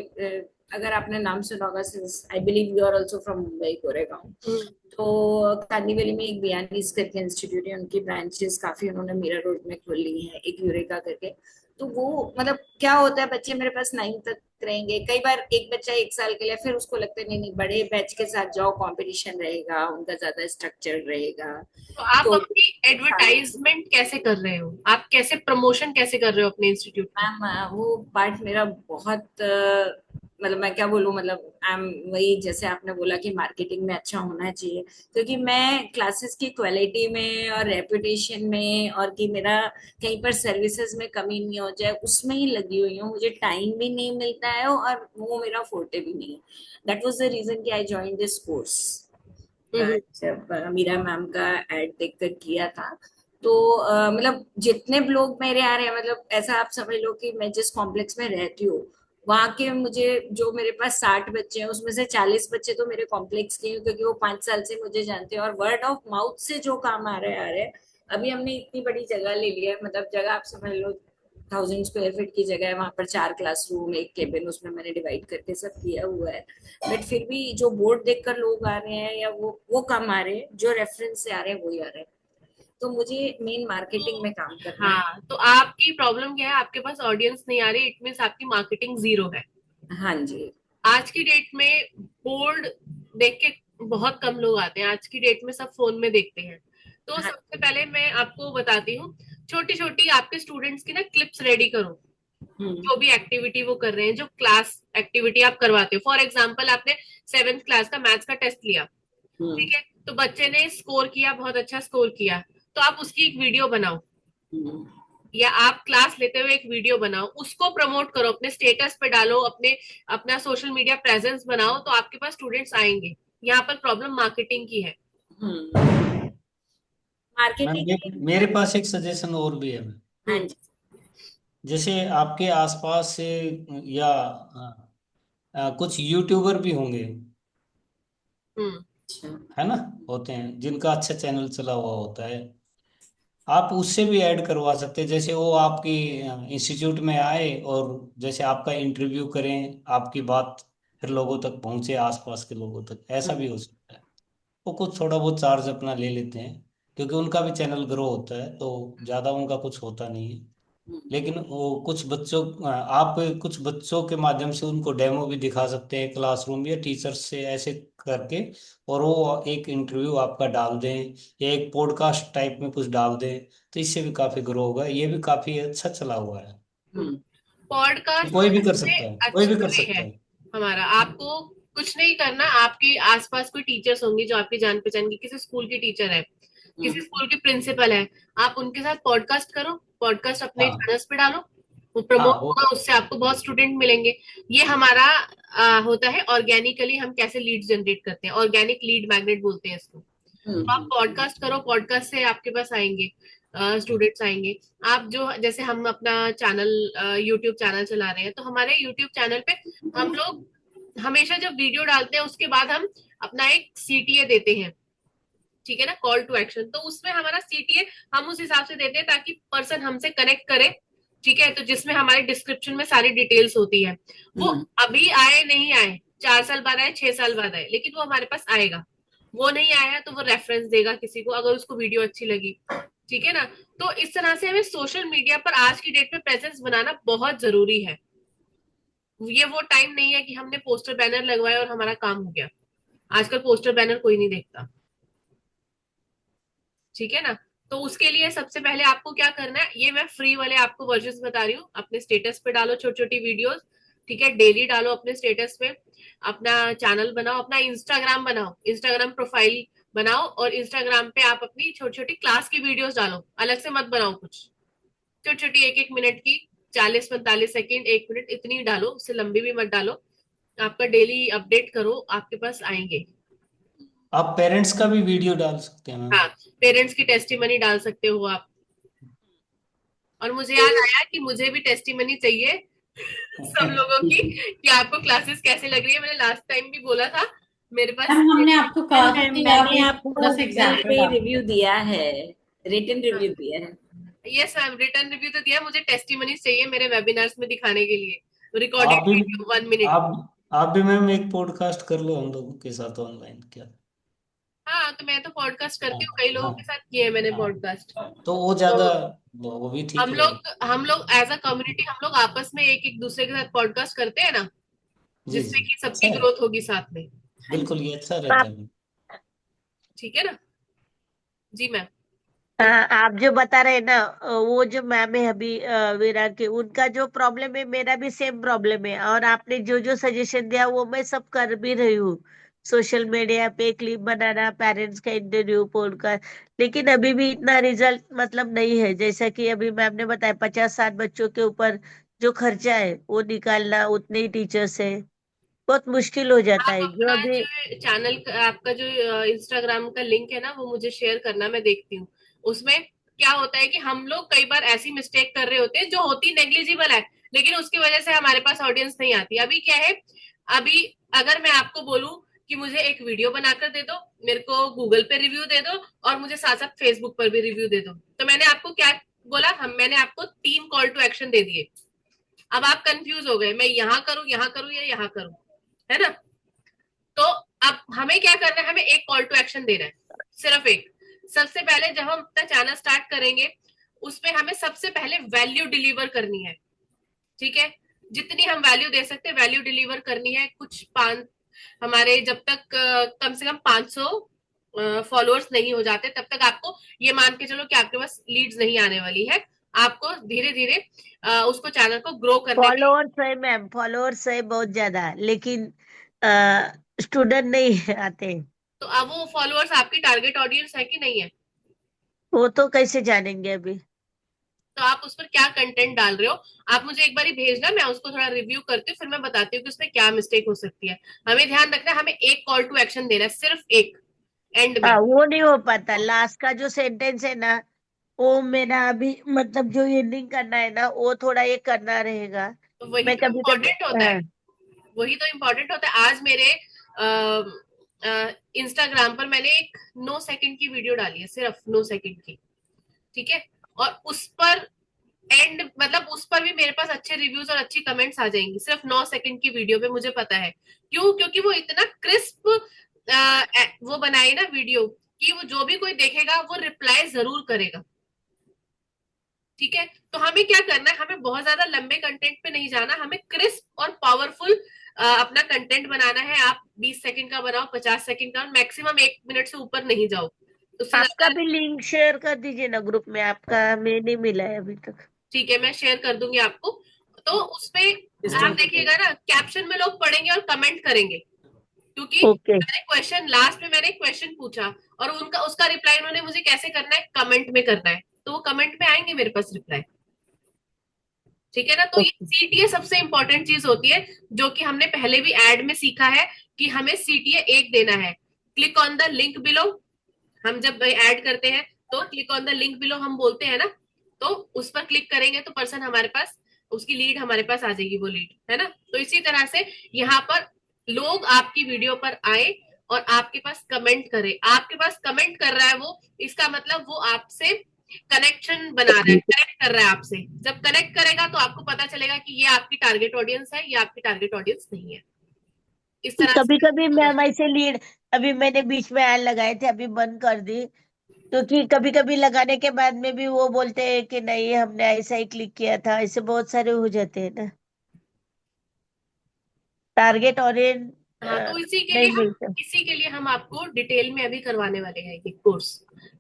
अगर आपने नाम सुना होगा, since I believe you are also from Mumbai, Goregaon. तो कांदीवली में एक बियानीज करके इंस्टीट्यूट है, उनकी ब्रांचेस काफी उन्होंने मीरा रोड में खोली है, एक यूरेका करके। तो वो मतलब क्या होता है, बच्चे मेरे पास 9 तक रहेंगे, कई बार एक बच्चा 1 साल के लिए, फिर उसको लगता है नहीं नहीं बड़े बैच के साथ जाओ, कंपटीशन रहेगा, उनका ज्यादा स्ट्रक्चर रहेगा। तो आप तो अपनी एडवर्टाइजमेंट कैसे कर रहे हो, आप कैसे प्रमोशन कैसे कर रहे हो अपने इंस्टीट्यूट की? मैम वो पार्ट मेरा बहुत मतलब मैं क्या बोलूं, मतलब आई एम वही जैसे आपने बोला कि मार्केटिंग में अच्छा होना चाहिए, क्योंकि मैं क्लासेस की क्वालिटी में और रेपुटेशन में, और कि मेरा कहीं पर सर्विसेज में कमी नहीं हो जाए, उसमें ही लगी हुई हूँ। मुझे टाइम भी नहीं मिलता है और वो मेरा फोर्टे भी नहीं है। दैट वाज द रीजन कि आई जॉइन दिस कोर्स। जब मीरा मैम का एड देखकर किया था, तो मतलब जितने लोग मेरे आ रहे हैं, मतलब ऐसा आप समझ लो कि मैं जिस कॉम्प्लेक्स में रहती हूँ, वहां के मुझे जो मेरे पास 60 बच्चे हैं, उसमें से 40 बच्चे तो मेरे कॉम्प्लेक्स के हैं, क्योंकि वो 5 साल से मुझे जानते हैं, और वर्ड ऑफ माउथ से जो काम आ रहे हैं। अभी हमने इतनी बड़ी जगह ले लिया है, मतलब जगह आप समझ लो 1000 स्क्वायर फीट की जगह है, वहां पर 4 क्लासरूम, एक केबिन, उसमें मैंने डिवाइड करके सब किया हुआ है। बट फिर भी जो बोर्ड देखकर लोग आ रहे हैं, या वो कम आ रहे हैं, जो रेफरेंस से आ रहे हैं वही आ रहे हैं। तो मुझे मेन मार्केटिंग में काम करना है। हाँ, तो आपकी प्रॉब्लम क्या है, आपके पास ऑडियंस नहीं आ रही, इट मीन्स आपकी मार्केटिंग जीरो है। हाँ जी। आज की डेट में बोर्ड देख के बहुत कम लोग आते हैं, आज की डेट में सब फोन में देखते हैं। तो हाँ। सबसे पहले मैं आपको बताती हूँ, छोटी छोटी आपके स्टूडेंट्स की ना क्लिप्स रेडी करो, हम्म। जो भी एक्टिविटी वो कर रहे हैं, जो क्लास एक्टिविटी आप करवाते हो। फॉर एग्जाम्पल आपने 7th क्लास का मैथ्स का टेस्ट लिया, हम्म। ठीक है, तो बच्चे ने स्कोर किया, बहुत अच्छा स्कोर किया, तो आप उसकी एक वीडियो बनाओ, हम्म। या आप क्लास लेते हुए एक वीडियो बनाओ, उसको प्रमोट करो, अपने स्टेटस पे डालो, अपने अपना सोशल मीडिया प्रेजेंस बनाओ, तो आपके पास स्टूडेंट्स आएंगे। यहाँ पर प्रॉब्लम मार्केटिंग की है। मैम मार्केटिंग एक मेरे पास एक सजेशन और भी है मैम। हाँ हम्म। जी। जैसे आपके आसपास से या कुछ यूट्यूबर भी होंगे, हम्म। अच्छा। है ना, होते हैं जिनका अच्छा चैनल चला हुआ होता है, आप उससे भी ऐड करवा सकते हैं। जैसे वो आपकी इंस्टीट्यूट में आए और जैसे आपका इंटरव्यू करें, आपकी बात फिर लोगों तक पहुंचे, आसपास के लोगों तक, ऐसा भी हो सकता है। वो कुछ थोड़ा बहुत चार्ज अपना ले लेते हैं, क्योंकि उनका भी चैनल ग्रो होता है, तो ज़्यादा उनका कुछ होता नहीं है। लेकिन वो कुछ बच्चों, आप कुछ बच्चों के माध्यम से उनको डेमो भी दिखा सकते हैं क्लासरूम या टीचर्स से ऐसे करके, और वो एक इंटरव्यू आपका डाल दें या एक पॉडकास्ट टाइप में कुछ डाल दें, तो इससे भी काफ़ी ग्रो होगा। ये भी काफ़ी अच्छा चला हुआ है, तो पॉडकास्ट कोई भी कर सबसे सकता है, कोई भी अच्छा कर वे है सकता है। हमारा। आपको कुछ नहीं करना, आपके आसपास कोई टीचर्स होंगे जो आपकी जान पहचान की, किसी स्कूल की टीचर है, किसी स्कूल की प्रिंसिपल है, आप उनके साथ पॉडकास्ट करो, पॉडकास्ट अपने हाँ चैनल्स पे डालो, वो हाँ प्रमोट वो होगा, उससे आपको बहुत स्टूडेंट मिलेंगे। ये हमारा होता है ऑर्गेनिकली, हम कैसे लीड जनरेट करते हैं, ऑर्गेनिक लीड मैग्नेट बोलते हैं इसको। तो आप पॉडकास्ट करो, पॉडकास्ट से आपके पास आएंगे स्टूडेंट्स आएंगे। आप जो जैसे हम अपना चैनल यूट्यूब चैनल चला रहे हैं, तो हमारे यूट्यूब चैनल पे हम लोग हमेशा जब वीडियो डालते हैं उसके बाद हम अपना एक सीटीए देते हैं, ठीक है ना, कॉल टू एक्शन। तो उसमें हमारा सीटीए हम उस हिसाब से देते हैं ताकि पर्सन हमसे कनेक्ट करे, ठीक है, तो जिसमें हमारे डिस्क्रिप्शन में सारी डिटेल्स होती है। वो अभी आए नहीं आए, 4 साल बाद आए, 6 साल बाद आए, लेकिन वो हमारे पास आएगा। वो नहीं आया तो वो रेफरेंस देगा किसी को, अगर उसको वीडियो अच्छी लगी, ठीक है ना। तो इस तरह से हमें सोशल मीडिया पर आज की डेट में प्रेजेंस बनाना बहुत जरूरी है। ये वो टाइम नहीं है कि हमने पोस्टर बैनर लगवाए और हमारा काम हो गया। आजकल पोस्टर बैनर कोई नहीं देखता, ठीक है ना। तो उसके लिए सबसे पहले आपको क्या करना है, ये मैं फ्री वाले आपको वर्जन बता रही हूँ। अपने स्टेटस पे डालो छोटी छोटी वीडियोस, ठीक है, डेली डालो अपने स्टेटस पे। अपना चैनल बनाओ, अपना इंस्टाग्राम बनाओ, इंस्टाग्राम प्रोफाइल बनाओ, और इंस्टाग्राम पे आप अपनी छोटी छोटी क्लास की वीडियोस डालो, अलग से मत बनाओ कुछ, छोटी छोटी 1-1 मिनट की, 40-45 सेकेंड, 1 मिनट, इतनी डालो, उससे लंबी भी मत डालो। आपका डेली अपडेट करो, आपके पास आएंगे। आप पेरेंट्स का भी वीडियो डाल सकते हैं मैम। हाँ, पेरेंट्स की टेस्टिमनी डाल सकते हो आप। और मुझे याद आया कि मुझे भी टेस्टिमनी चाहिए सब लोगों की, कि आपको क्लासेस कैसे लग रही है। मैंने लास्ट टाइम भी बोला था, मेरे पास। मैम हमने आपको कहा था कि आप मैंने एक आपको थोड़ा सा गूगल एग्जाम्पल पे डाल रिव्यू दिया है, रिटन रिव्यू दिया है। यस मैम, रिटर्न रिव्यू तो दिया, मुझे टेस्टिमनीज चाहिए मेरे वेबिनार्स में दिखाने के लिए, रिकॉर्डेड आप भी वीडियो 1 मिनट आप की। आप भी मैम एक पॉडकास्ट कर लो हम लोगों के साथ ऑनलाइन, क्या? हाँ, तो मैं तो पॉडकास्ट हाँ करती हूँ, कई लोगों हाँ के साथ किए हैं मैंने हाँ। पॉडकास्ट। तो वो तो ज्यादा, वो भी ठीक रहेगा। हम लोग एज अ कम्युनिटी हम लोग आपस में एक एक दूसरे के साथ पॉडकास्ट करते हैं ना, जी जिससे जी, कि अच्छा सबकी है। ग्रोथ होगी साथ में। बिल्कुल, ये अच्छा तो रहता आप है। ठीक है ना? जी मैम। हाँ, आप जो बता रहे हैं ना, वो जो मैम है अभी वीरा के, उनका जो प्रॉब्लम है मेरा भी सेम प्रॉब्लम है। और आपने जो जो सजेशन दिया वो मैं सब कर भी रही हूँ। सोशल मीडिया पे क्लिप बनाना, पेरेंट्स का इंटरव्यू, पॉडकास्ट। लेकिन अभी भी इतना रिजल्ट मतलब नहीं है। जैसा कि अभी मैम ने बताया, 50-60 बच्चों के ऊपर जो खर्चा है वो निकालना, उतने ही टीचर्स है, बहुत मुश्किल हो जाता आप है जो अपना अभी। जो चैनल, आपका जो इंस्टाग्राम का लिंक है ना, वो मुझे शेयर करना, मैं देखती हूँ। उसमें क्या होता है कि हम लोग कई बार ऐसी मिस्टेक कर रहे होते हैं जो होती नेग्लिजिबल है, लेकिन उसकी वजह से हमारे पास ऑडियंस नहीं आती। अभी क्या है, अभी अगर मैं आपको बोलूं कि मुझे एक वीडियो बनाकर दे दो, मेरे को गूगल पे रिव्यू दे दो, और मुझे साथ साथ फेसबुक पर भी रिव्यू दे दो, तो मैंने आपको क्या बोला, मैंने आपको 3 कॉल टू एक्शन दे दिए। अब आप कंफ्यूज हो गए, मैं यहाँ करूं या यहाँ करूं, है ना? तो अब हमें क्या करना है, हमें एक कॉल टू एक्शन देना है, सिर्फ एक। सबसे पहले जब हम अपना चैनल स्टार्ट करेंगे, उसमें हमें सबसे पहले वैल्यू डिलीवर करनी है। ठीक है? जितनी हम वैल्यू दे सकते हैं वैल्यू डिलीवर करनी है। कुछ पांच हमारे जब तक कम से कम 500 फॉलोअर्स नहीं हो जाते, तब तक आपको ये मान के चलो कि आपके पास लीड्स नहीं आने वाली है। आपको धीरे धीरे उसको, चैनल को ग्रो करने के। फॉलोअर्स है मैम, फॉलोअर्स है बहुत ज्यादा, लेकिन स्टूडेंट नहीं आते। तो अब वो फॉलोअर्स आपकी टारगेट ऑडियंस है कि नहीं है? वो तो कैसे जानेंगे अभी? तो आप उस पर क्या कंटेंट डाल रहे हो, आप मुझे एक बार भेजना, मैं उसको थोड़ा रिव्यू करती हूँ, फिर मैं बताती हूँ कि उसमें क्या मिस्टेक हो सकती है। हमें ध्यान रखना है, हमें एक कॉल टू एक्शन देना है, सिर्फ एक, एंड में। हाँ, वो नहीं हो पाता। लास्ट का जो सेंटेंस है ना, वो मेरा अभी मतलब जो एंडिंग करना है ना, वो थोड़ा ये करना रहेगा। तो वही मैं तो कभी कभी इम्पोर्टेंट होता है, हाँ। वही तो इम्पोर्टेंट होता है। आज मेरे इंस्टाग्राम पर मैंने एक 9 सेकंड की वीडियो डाली है, सिर्फ 9 सेकंड की। ठीक है? और उस पर एंड मतलब उस पर भी मेरे पास अच्छे रिव्यूज और अच्छी कमेंट्स आ जाएंगी, सिर्फ 9 सेकंड की वीडियो पे। मुझे पता है क्यों, क्योंकि वो इतना क्रिस्प वो बनाए ना वीडियो, कि वो जो भी कोई देखेगा वो रिप्लाई जरूर करेगा। ठीक है? तो हमें क्या करना है, हमें बहुत ज्यादा लंबे कंटेंट पे नहीं जाना, हमें क्रिस्प और पावरफुल अपना कंटेंट बनाना है। आप 20 सेकंड का बनाओ, 50 सेकंड का, मैक्सिमम 1 मिनट से ऊपर नहीं जाओ, उससे आपका ज्यादा। भी लिंक शेयर कर दीजिए ना ग्रुप में, आपका मैं नहीं मिला है अभी तक। ठीक है, मैं शेयर कर दूंगी आपको। तो उसपे आप देखिएगा ना, कैप्शन में लोग पढ़ेंगे और कमेंट करेंगे, क्योंकि ओके। मैंने क्वेश्चन, लास्ट में मैंने क्वेश्चन पूछा, और उनका उसका रिप्लाई उन्होंने मुझे कैसे करना है, कमेंट में करना है, तो वो कमेंट में आएंगे मेरे पास रिप्लाई। ठीक है ना? तो ये ओके। सीटीए सबसे इंपॉर्टेंट चीज होती है, जो कि हमने पहले भी एड में सीखा है, कि हमें सीटीए एक देना है। Click on the link below, हम जब ऐड करते हैं तो click on the link below हम बोलते हैं ना, तो उस पर क्लिक करेंगे तो पर्सन हमारे पास, उसकी लीड हमारे पास आ जाएगी, वो लीड, है ना? तो इसी तरह से यहाँ पर लोग आपकी वीडियो पर आए और आपके पास कमेंट करे। आपके पास कमेंट कर रहा है वो, इसका मतलब वो आपसे कनेक्शन बना रहा है, कनेक्ट कर रहा है आपसे। जब कनेक्ट करेगा तो आपको पता चलेगा कि ये आपकी टारगेट ऑडियंस है, ये आपकी टारगेट ऑडियंस नहीं है। इस तरह कभी कभी से। मैम ऐसे लीड, अभी मैंने बीच में ऐड लगाए थे, अभी बंद कर दी, क्योंकि कभी कभी लगाने के बाद में भी वो बोलते हैं कि नहीं हमने ऐसा ही क्लिक किया था। ऐसे बहुत सारे हो जाते हैं ना, टारगेट ऑडियंस हाँ, तो नहीं मिलता। इसी के लिए हम आपको डिटेल में अभी करवाने वाले हैं ये कोर्स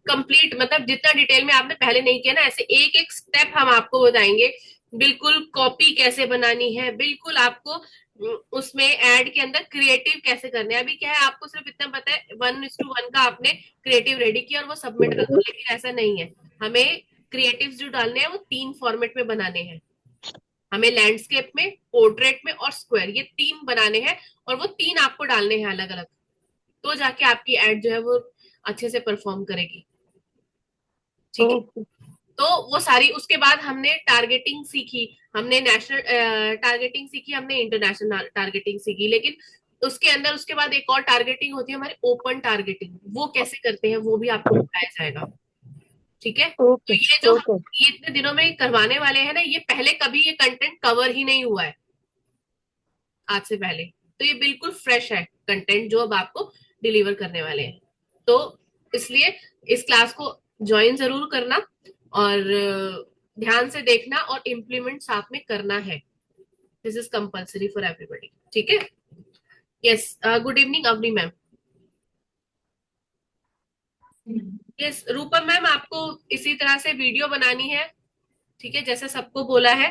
कंप्लीट। मतलब जितना डिटेल में आपने पहले नहीं किया ना, ऐसे एक एक स्टेप हम आपको बताएंगे। बिल्कुल कॉपी कैसे बनानी है, बिल्कुल आपको उसमें एड के अंदर क्रिएटिव कैसे करने हैं। अभी क्या है, आपको सिर्फ इतना पता है 1:1 का आपने क्रिएटिव रेडी किया और वो सबमिट कर दो, लेकिन ऐसा नहीं है। हमें क्रिएटिव जो डालने हैं वो 3 फॉर्मेट में बनाने हैं। हमें लैंडस्केप में, पोर्ट्रेट में और स्क्वायर, ये 3 बनाने हैं, और वो 3 आपको डालने हैं अलग अलग, तो जाके आपकी एड जो है वो अच्छे से परफॉर्म करेगी। ठीक है? ओके। तो वो सारी, उसके बाद हमने टारगेटिंग सीखी, हमने नेशनल टारगेटिंग सीखी, हमने इंटरनेशनल टारगेटिंग सीखी, लेकिन उसके अंदर उसके बाद एक और टारगेटिंग होती है हमारी, ओपन टारगेटिंग। वो कैसे करते हैं वो भी आपको बताया जाएगा। ठीक है? तो ओके। ये जो ओके। हम ये इतने दिनों में करवाने वाले हैं ना, ये पहले कभी ये कंटेंट कवर ही नहीं हुआ है आज से पहले। तो ये बिल्कुल फ्रेश है कंटेंट जो अब आपको डिलीवर करने वाले हैं। तो इसलिए इस क्लास को ज्वाइन जरूर करना और ध्यान से देखना और इम्प्लीमेंट साथ में करना है। This is compulsory for everybody, ठीक है। Yes, good evening Avni ma'am. Yes Rupam ma'am, आपको इसी तरह से वीडियो बनानी है, ठीक है, जैसे सबको बोला है।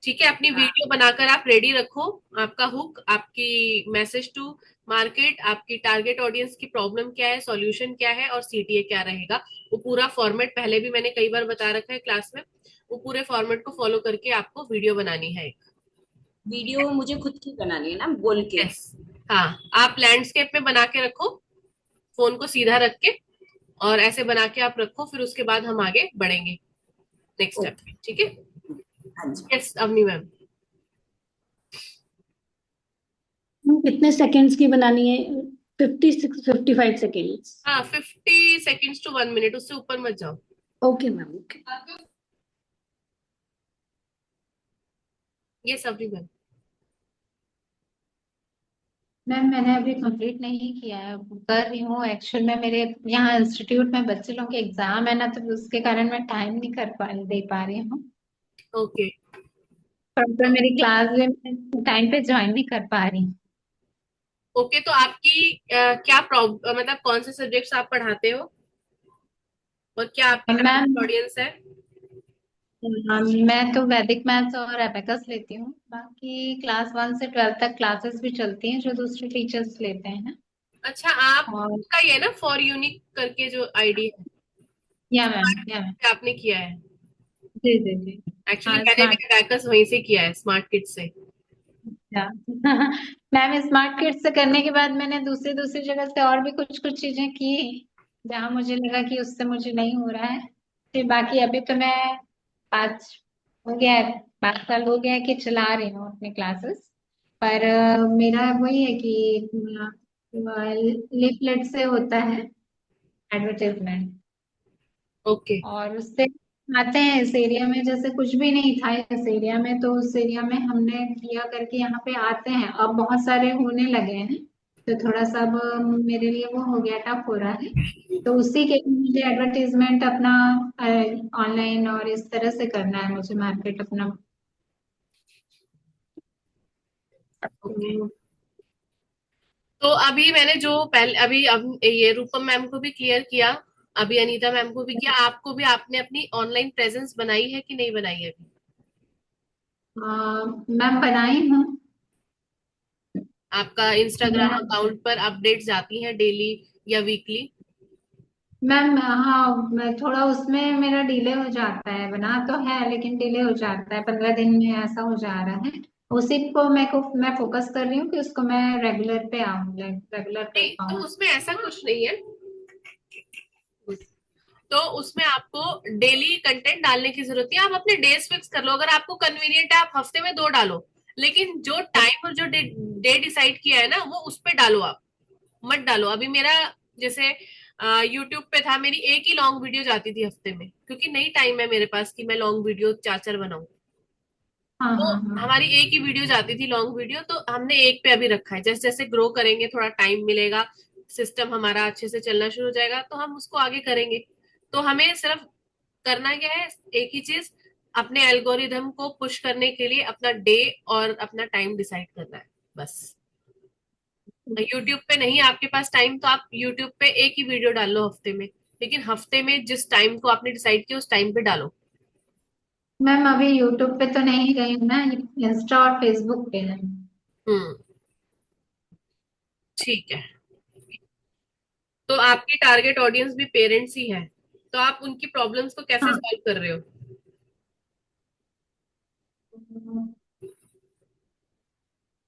ठीक है, अपनी वीडियो बनाकर आप रेडी रखो। आपका हुक, आपकी मैसेज टू मार्केट, आपकी टारगेट ऑडियंस की प्रॉब्लम क्या है, सॉल्यूशन क्या है और सीटीए क्या रहेगा, वो पूरा फॉर्मेट पहले भी मैंने कई बार बता रखा है क्लास में। वो पूरे फॉर्मेट को फॉलो करके आपको वीडियो बनानी है। वीडियो मुझे खुद की बनानी है ना, बोल के? यस, हाँ, आप लैंडस्केप में बना के रखो, फोन को सीधा रख के, और ऐसे बना के आप रखो, फिर उसके बाद हम आगे बढ़ेंगे नेक्स्ट स्टेप पे, ठीक है। हाँ जी। Yes Avani ma'am. कितने सेकंड्स की बनानी है? 55 सेकेंड्स? हाँ, 50 सेकेंड्स टू 1 मिनट, उससे ऊपर मत जाओ। Okay ma'am, okay. Yes Avani ma'am. Ma'am मैंने अभी कंप्लीट नहीं किया है, कर रही हूँ। एक्चुअल में मेरे यहाँ इंस्टीट्यूट में बच्चे लोग के एग्जाम है ना, तो उसके कारण मैं टाइम नहीं दे पा रही हूँ। ओके प्रॉपर मेरी क्लास में टाइम पे ज्वाइन नहीं कर पा रही हूँ। ओके, तो आपकी क्या प्रॉब्लम, मतलब कौन से सब्जेक्ट्स आप पढ़ाते हो और क्या आपकी मैम टारगेट ऑडियंस है? मैं तो वैदिक मैथ्स और एबेकस लेती हूँ। बाकी क्लास 1 से 12 तक क्लासेस भी चलती हैं जो दूसरे टीचर्स लेते हैं। अच्छा, और आपका ये ना फॉर यूनिक करके जो आईडी है, या मैम, से आपने किया है? जी जी जी। एक्चुअली हाँ मैंने भी स्मार्ट। बैकर्स वहीं से किया है, स्मार्ट किड से। मैम स्मार्ट किड्स से करने के बाद मैंने दूसरी दूसरी जगह से और भी कुछ कुछ चीजें की, जहाँ मुझे लगा कि उससे मुझे नहीं हो रहा है। फिर बाकी अभी तो मैं 5 हो गया है, 5 साल हो गया है कि चला रही हूँ अपने क्लासेस। पर मेरा वही है कि लीफलेट से होता है एडवर्टाइजमेंट, ओके और उससे आते हैं इस एरिया में। जैसे कुछ भी नहीं था इस एरिया में, तो उस एरिया में हमने किया करके यहाँ पे आते हैं। अब बहुत सारे होने लगे हैं, तो थोड़ा सा अब मेरे लिए वो हो गया, टफ हो रहा है। तो उसी के लिए मुझे एडवर्टीजमेंट अपना ऑनलाइन और इस तरह से करना है, मुझे मार्केट अपना। ओके। तो अभी मैंने जो पहले अभी अब ये रूपम मैम को भी क्लियर किया, अभी अनीता मैम को भी किया, आपको भी, आपने अपनी ऑनलाइन प्रेजेंस बनाई है कि नहीं बनाई है अभी? मैम बनाई हूँ आपका इंस्टाग्राम मैं। अकाउंट पर अपडेट्स आती हैं डेली या वीकली? मैम हाँ, मैं थोड़ा उसमें मेरा डिले हो जाता है, बना तो है लेकिन डिले हो जाता है, 15 दिन में ऐसा हो जा रहा है। उसी को मैं फोकस कर रही हूँ कि उसको मैं रेगुलर पे आऊँ, रेगुलर कर नहीं, तो पाऊँ। उसमें ऐसा कुछ नहीं है। तो उसमें आपको डेली कंटेंट डालने की जरूरत है, आप अपने डेज फिक्स कर लो। अगर आपको कन्वीनियंट है आप हफ्ते में 2 डालो, लेकिन जो टाइम और जो डे डिसाइड किया है ना, वो उस पे डालो, आप मत डालो। अभी मेरा जैसे यूट्यूब पे था, मेरी एक ही लॉन्ग वीडियो जाती थी हफ्ते में, क्योंकि नहीं टाइम है मेरे पास कि मैं लॉन्ग वीडियो 4 4 बनाऊं। हाँ तो हाँ हाँ। हमारी एक ही वीडियो जाती थी लॉन्ग वीडियो, तो हमने एक पे अभी रखा है। जैसे जैसे ग्रो करेंगे, थोड़ा टाइम मिलेगा, सिस्टम हमारा अच्छे से चलना शुरू हो जाएगा, तो हम उसको आगे करेंगे। तो हमें सिर्फ करना क्या है, एक ही चीज, अपने एल्गोरिदम को पुश करने के लिए अपना डे और अपना टाइम डिसाइड करना है, बस। यूट्यूब पे नहीं आपके पास टाइम, तो आप यूट्यूब पे एक ही वीडियो डाल लो हफ्ते में, लेकिन हफ्ते में जिस टाइम को आपने डिसाइड किया उस टाइम पे डालो। मैम अभी यूट्यूब पे तो नहीं गई हूँ मैं, इंस्टा और फेसबुक पे है। हम्म, ठीक है। तो आपकी टारगेट ऑडियंस भी पेरेंट्स ही है, तो आप उनकी प्रॉब्लम्स को कैसे हाँ। सॉल्व कर रहे हो?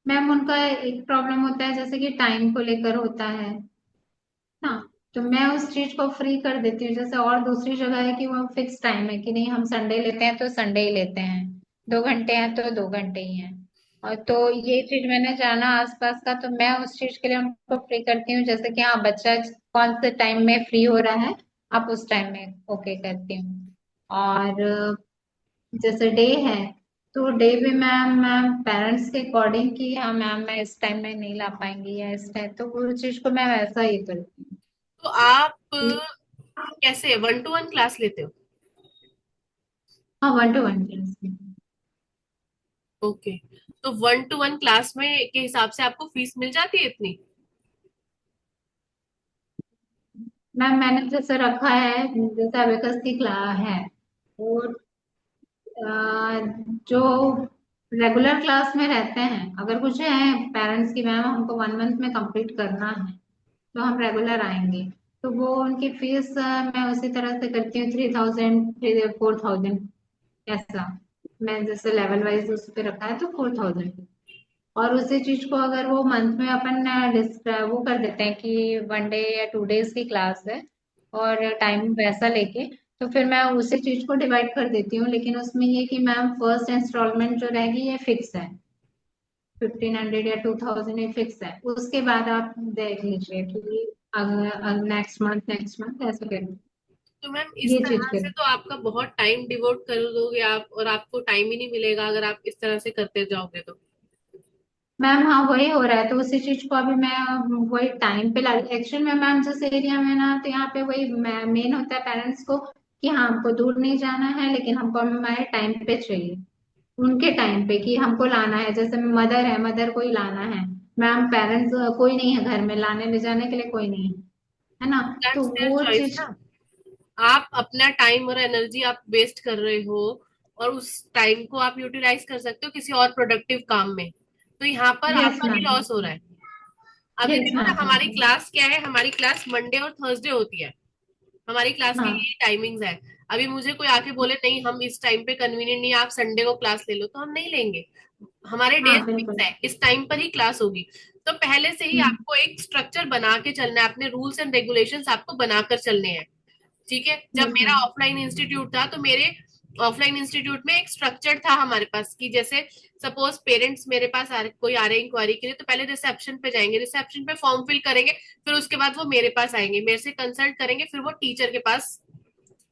मैम उनका एक प्रॉब्लम होता है, जैसे कि टाइम को लेकर होता है ना, तो मैं उस चीज को फ्री कर देती हूँ। जैसे और दूसरी जगह है कि वो फिक्स टाइम है कि नहीं, हम संडे लेते हैं तो संडे ही लेते हैं, 2 घंटे हैं तो 2 घंटे ही हैं। और तो ये चीज मैंने जाना आसपास का, तो मैं उस चीज के लिए उनको फ्री करती हूँ। जैसे कि हाँ, बच्चा कौन से टाइम में फ्री हो रहा है, आप उस टाइम में ओके करती हूँ। और जैसे डे है, तो डे भी मैम पेरेंट्स के अकॉर्डिंग कि हाँ मैम मैं इस टाइम में नहीं ला पाएंगी या इस टाइम, तो वो चीज को मैं वैसा ही करती तो आप हूँ। कैसे 1-to-1 क्लास लेते हो? हाँ 1-to-1 क्लास में। ओके, तो 1-to-1 क्लास में के हिसाब से आपको फीस मिल जाती है इतनी? मैम मैंने जैसे रखा है, जैसे अबेकस की क्लास है वो जो रेगुलर क्लास में रहते हैं, अगर कुछ है पेरेंट्स की मैम हमको 1 मंथ में कंप्लीट करना है तो हम रेगुलर आएंगे, तो वो उनकी फीस मैं उसी तरह से करती हूँ, 3000 4,000 ऐसा। मैं जैसे लेवल वाइज उस पे रखा है तो 4,000। और उसी चीज को अगर वो मंथ में अपन वो कर देते हैं कि 1 डे या 2 डेज की क्लास है और टाइम वैसा लेके, तो फिर मैं उसी चीज को डिवाइड कर देती हूँ, लेकिन उसमें ये कि मैम फर्स्ट इंस्टॉलमेंट जो रहेगी ये फिक्स है, 1,500 या 2,000 ये फिक्स है, उसके बाद आप देख लीजिए कि अगर नेक्स्ट मंथ ऐसे करें, तो मैम इस ये चीज तरह से करें। तो आपका बहुत टाइम डिवोट कर दोगे आप, और आपको टाइम ही नहीं मिलेगा अगर आप इस तरह से करते जाओगे तो। मैम हाँ वही हो रहा है, तो उसी चीज को अभी मैं वही टाइम पे ला एक्चुअल में मैम जिस एरिया में ना, तो यहाँ पे वही मेन होता है पेरेंट्स को कि हाँ हमको दूर नहीं जाना है, लेकिन हमको हमारे टाइम पे चाहिए, उनके टाइम पे कि हमको लाना है, जैसे मदर है, मदर को ही लाना है मैम, पेरेंट्स कोई नहीं है घर में लाने ले जाने के लिए, कोई नहीं है, है ना, तो दैट्स देयर वो चॉइस चीज। ना। आप अपना टाइम और एनर्जी आप वेस्ट कर रहे हो, और उस टाइम को आप यूटिलाइज कर सकते हो किसी और प्रोडक्टिव काम में, तो यहाँ पर यस आपका ही मैम। लॉस हो रहा है। अभी यस देखो ना, मैम। हमारी क्लास क्या है, हमारी क्लास मंडे और थर्सडे होती है, हमारी क्लास की हाँ यही टाइमिंग्स है। अभी मुझे कोई आके बोले नहीं हम इस टाइम पे कन्वीनियंट नहीं है, आप संडे को क्लास ले लो, तो हम नहीं लेंगे। हमारे हाँ डेज फिक्स बिल्कुल। है, इस टाइम पर ही क्लास होगी। तो पहले से ही हम्म, आपको एक स्ट्रक्चर बना के चलना है, अपने रूल्स एंड रेगुलेशंस आपको बनाकर चलने हैं। ठीक है, जब यस मेरा मैम। ऑफलाइन इंस्टीट्यूट था तो मेरे ऑफलाइन इंस्टीट्यूट में एक स्ट्रक्चर था हमारे पास, कि जैसे सपोज पेरेंट्स मेरे पास कोई आ रहे हैं इंक्वायरी के लिए, तो पहले रिसेप्शन पे जाएंगे, रिसेप्शन पे फॉर्म फिल करेंगे, फिर उसके बाद वो मेरे पास आएंगे, मेरे से कंसल्ट करेंगे, फिर वो टीचर के पास,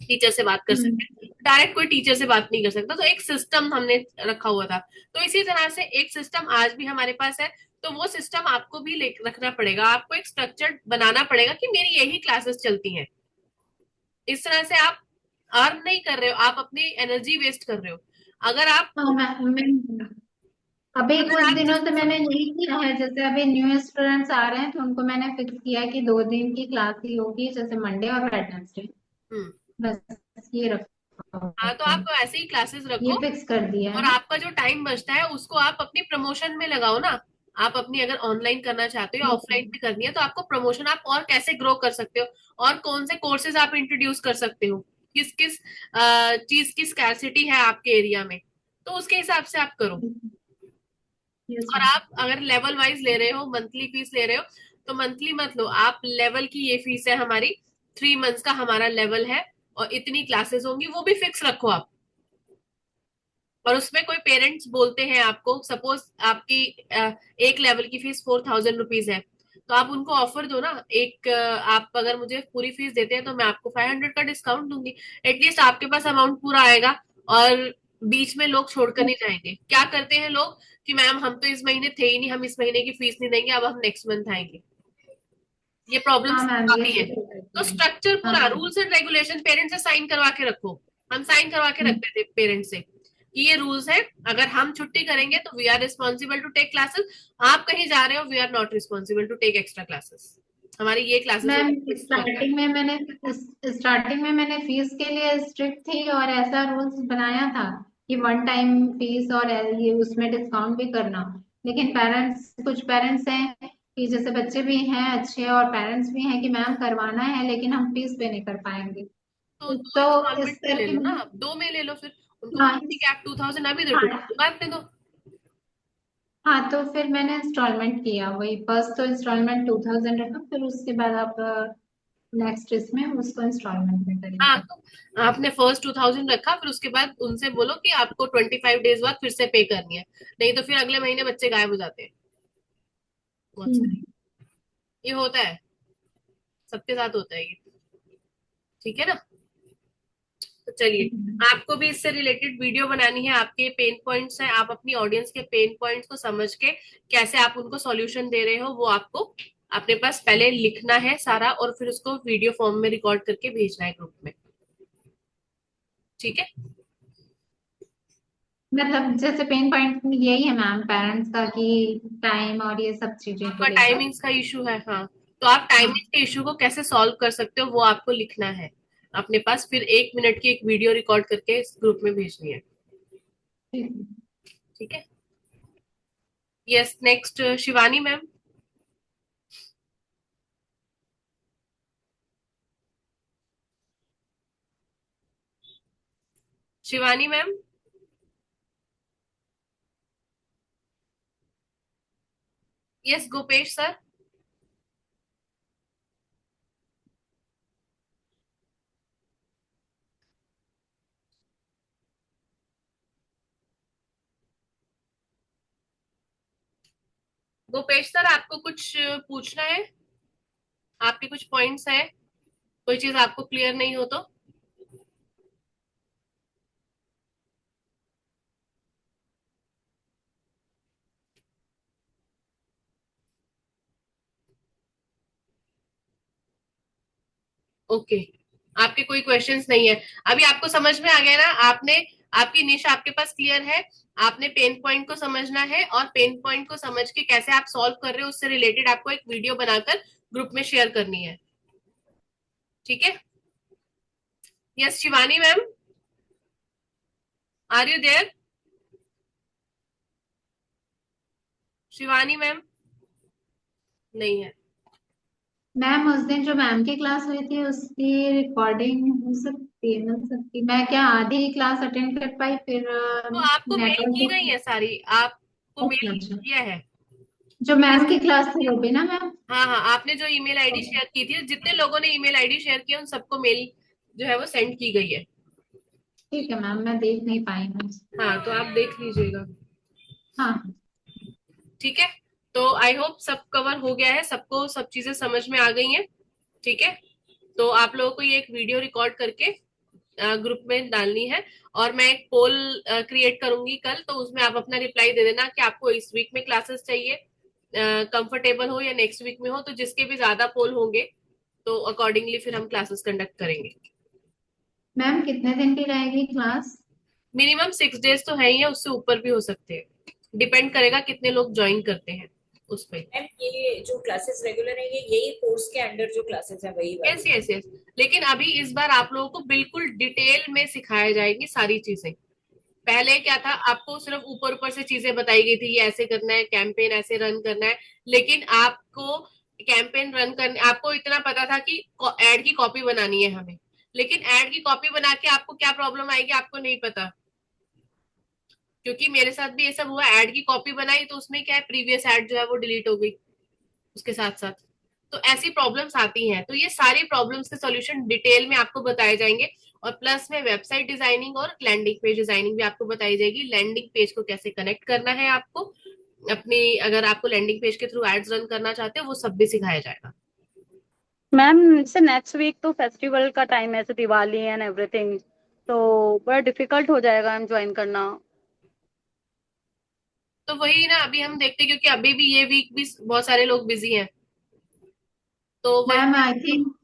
टीचर से बात कर हम्म, सकते हैं। डायरेक्ट कोई टीचर से बात नहीं कर सकता, तो एक सिस्टम हमने रखा हुआ था। तो इसी तरह से एक सिस्टम आज भी हमारे पास है, तो वो सिस्टम आपको भी रखना पड़ेगा, आपको एक स्ट्रक्चर बनाना पड़ेगा कि मेरी यही क्लासेस चलती हैं। इस तरह से आप अर्न नहीं कर रहे हो, आप अपनी एनर्जी वेस्ट कर रहे हो। अगर आप हाँ मैम अभी अगर कुछ आप दिनों से जैसे मैंने यही किया है, जैसे अभी न्यू स्टूडेंट्स आ रहे हैं तो उनको मैंने फिक्स किया है कि 2 दिन की क्लास ही होगी, जैसे मंडे और वेडनेसडे, हम्म, बस ये रखा हाँ, तो है, आप ऐसे ही क्लासेस ये रखो, फिक्स कर दिया और है। आपका जो टाइम बचता है उसको आप अपनी प्रमोशन में लगाओ ना। आप अपनी अगर ऑनलाइन करना चाहते हो या यस ऑफलाइन भी करनी है, तो आपको प्रमोशन आप और कैसे ग्रो कर सकते हो, और कौन से कोर्सेज आप इंट्रोड्यूस कर सकते हो, किस किस चीज की स्कैरसिटी है आपके एरिया में, तो उसके हिसाब से आप करो। यस और मैम। आप अगर लेवल वाइज ले रहे हो, मंथली फीस ले रहे हो, तो मंथली मत लो, आप लेवल की ये फीस है हमारी, 3 मंथ्स का हमारा लेवल है, और इतनी क्लासेस होंगी, वो भी फिक्स रखो आप। और उसमें कोई पेरेंट्स बोलते हैं आपको, सपोज आपकी एक लेवल की फीस 4,000 रुपीज है, तो आप उनको ऑफर दो ना, आप अगर मुझे पूरी फीस देते हैं तो मैं आपको 500 का डिस्काउंट दूंगी, एटलीस्ट आपके पास अमाउंट पूरा आएगा। और बीच में लोग छोड़कर नहीं जाएंगे। क्या करते हैं लोग कि मैम हम तो इस महीने थे ही नहीं, हम इस महीने की फीस नहीं देंगे, अब हम नेक्स्ट मंथ आएंगे। ये हाँ प्रॉब्लम्स मैम ये काफी है। चीजें तो करती हैं। स्ट्रक्चर पूरा, हाँ रूल्स एंड रेगुलेशन पेरेंट्स से साइन करवा के रखो। हम साइन करवा के हम्म, रखते थे पेरेंट्स से कि ये रूल्स है, अगर हम छुट्टी करेंगे तो we are responsible to take classes, आप कहीं जा रहे हो we are not responsible to take extra classes, हमारी ये क्लासेस मैम होगी, फिक्स होता है। स्टार्टिंग में मैंने फीस के लिए स्ट्रिक्ट थी और ऐसा रूल्स बनाया था कि 1 टाइम फीस और ये उसमें डिस्काउंट भी करना, लेकिन पेरेंट्स, कुछ पेरेंट्स हैं कि जैसे बच्चे भी हैं अच्छे और पेरेंट्स भी हैं कि मैम करवाना है लेकिन हम फीस पे नहीं कर पाएंगे, तो दो तो इस इंस्टॉलमेंट में ले करके लो ना, आप दो में ले लो, फिर उनको हाँ बोलो ठीक है आप 2,000 अभी दे दो, हाँ बाद में दो। हाँ, तो फिर मैंने इंस्टॉलमेंट किया, वही फर्स्ट तो इंस्टॉलमेंट 2,000 रखा, फिर उसके बाद आप नेक्स्ट इसमें उसको इंस्टॉलमेंट में हाँ, करिए। तो आपने फर्स्ट 2,000 रखा, फिर उसके बाद उनसे बोलो कि आपको 25 डेज बाद फिर से पे करनी है, नहीं तो फिर अगले महीने बच्चे गायब हो जाते हैं। बहुत सारे, हम्म, ये होता है, सबके साथ होता है ये। ठीक है ना? तो तो चलिए, आपको भी इससे रिलेटेड वीडियो बनानी है, आपके पेन पॉइंट्स हैं, आप अपनी ऑडियंस के पेन पॉइंट्स को समझ के कैसे आप उनको सॉल्यूशन दे रहे हो वो आपको अपने पास पहले लिखना है सारा, और फिर उसको वीडियो फॉर्म में रिकॉर्ड करके भेजना है ग्रुप में। ठीक है? मतलब जैसे पेन पॉइंट यही है मैम पेरेंट्स का कि टाइम और ये सब चीजें को आपका लेकर। टाइमिंग्स का इशू है, हाँ, तो आप टाइमिंग के इशू को कैसे सॉल्व कर सकते हो वो आपको लिखना है अपने पास, फिर 1 मिनट की एक वीडियो रिकॉर्ड करके इस ग्रुप में भेजनी है। ठीक है? Yes, next Shivani ma'am. Shivani ma'am. Yes Gopesh sir. Gopesh sir, आपको कुछ पूछना है? आपके कुछ पॉइंट्स है? कोई चीज आपको क्लियर नहीं हो तो? ओके, आपके कोई क्वेश्चंस नहीं है अभी? आपको समझ में आ गया ना? आपने, आपकी निश आपके पास क्लियर है, आपने पेन पॉइंट को समझना है, और पेन पॉइंट को समझ के कैसे आप सॉल्व कर रहे हो उससे रिलेटेड आपको एक वीडियो बनाकर ग्रुप में शेयर करनी है। ठीक है? Yes Shivani ma'am, are you there? Shivani ma'am नहीं है। मैम उस दिन जो मैम की क्लास हुई थी उसकी रिकॉर्डिंग हो सकती है, मिल सकती है? मैं क्या आधी ही क्लास अटेंड कर पाई, फिर तो आपको मेल की गई है नेटवर्क। सारी, आपको अच्छा मेल अच्छा, किया है? जो मैम की क्लास थी वो भी ना मैम? हाँ हाँ, आपने जो ईमेल आईडी शेयर की थी, जितने लोगों ने ईमेल आईडी शेयर किया उन सबको मेल जो है वो सेंड की गई है। ठीक है मैम, मैं देख नहीं पाई हूँ। हाँ, तो आप देख लीजिएगा। हाँ ठीक है? तो आई होप सब कवर हो गया है, सबको सब चीजें समझ में आ गई हैं। ठीक है? तो आप लोगों को ये एक वीडियो रिकॉर्ड करके ग्रुप में डालनी है, और मैं एक पोल क्रिएट करूंगी कल, तो उसमें आप अपना रिप्लाई दे देना कि आपको इस वीक में क्लासेस चाहिए, कंफर्टेबल हो या नेक्स्ट वीक में हो, तो जिसके भी ज्यादा पोल होंगे तो अकॉर्डिंगली फिर हम क्लासेस कंडक्ट करेंगे। मैम, कितने दिन की रहेगी क्लास? मिनिमम 6 डेज तो है ही है, उससे ऊपर भी हो सकते हैं, डिपेंड करेगा कितने लोग ज्वाइन करते हैं उस पे। मैम ये जो क्लासेस रेगुलर है ये यही कोर्स के अंडर जो क्लासेस है वही वाली? यस यस यस, लेकिन अभी इस बार आप लोगों को बिल्कुल डिटेल में सिखाया जाएगी सारी चीजें। पहले क्या था, आपको सिर्फ ऊपर ऊपर से चीजें बताई गई थी, ये ऐसे करना है, कैंपेन ऐसे रन करना है, लेकिन आपको कैंपेन रन करने, आपको इतना पता था कि एड की कॉपी बनानी है हमें, लेकिन एड की कॉपी बना के आपको क्या प्रॉब्लम आएगी आपको नहीं पता, क्योंकि मेरे साथ भी ये सब हुआ। एड की कॉपी बनाई तो उसमें क्या है, प्रीवियस एड जो है वो डिलीट हो गई उसके साथ साथ, तो ऐसी प्रॉब्लम्स आती हैं। तो ये सारी प्रॉब्लम्स के सॉल्यूशन डिटेल में आपको बताए जाएंगे, और प्लस में वेबसाइट डिजाइनिंग और लैंडिंग पेज डिजाइनिंग भी आपको बताई जाएगी। लैंडिंग पेज को कैसे कनेक्ट करना है आपको अपनी, अगर आपको लैंडिंग पेज के थ्रू एड्स रन करना चाहते हो, वो सब भी सिखाया जाएगा। मैम से नेक्स्ट वीक तो फेस्टिवल का टाइम है, ऐसे दिवाली एंड एवरीथिंग, तो बड़ा डिफिकल्ट हो जाएगा मैम ज्वाइन करना। तो वही ना, अभी हम देखते हैं, क्योंकि अभी भी ये वीक भी बहुत सारे लोग बिजी हैं, तो वही। Ma'am I think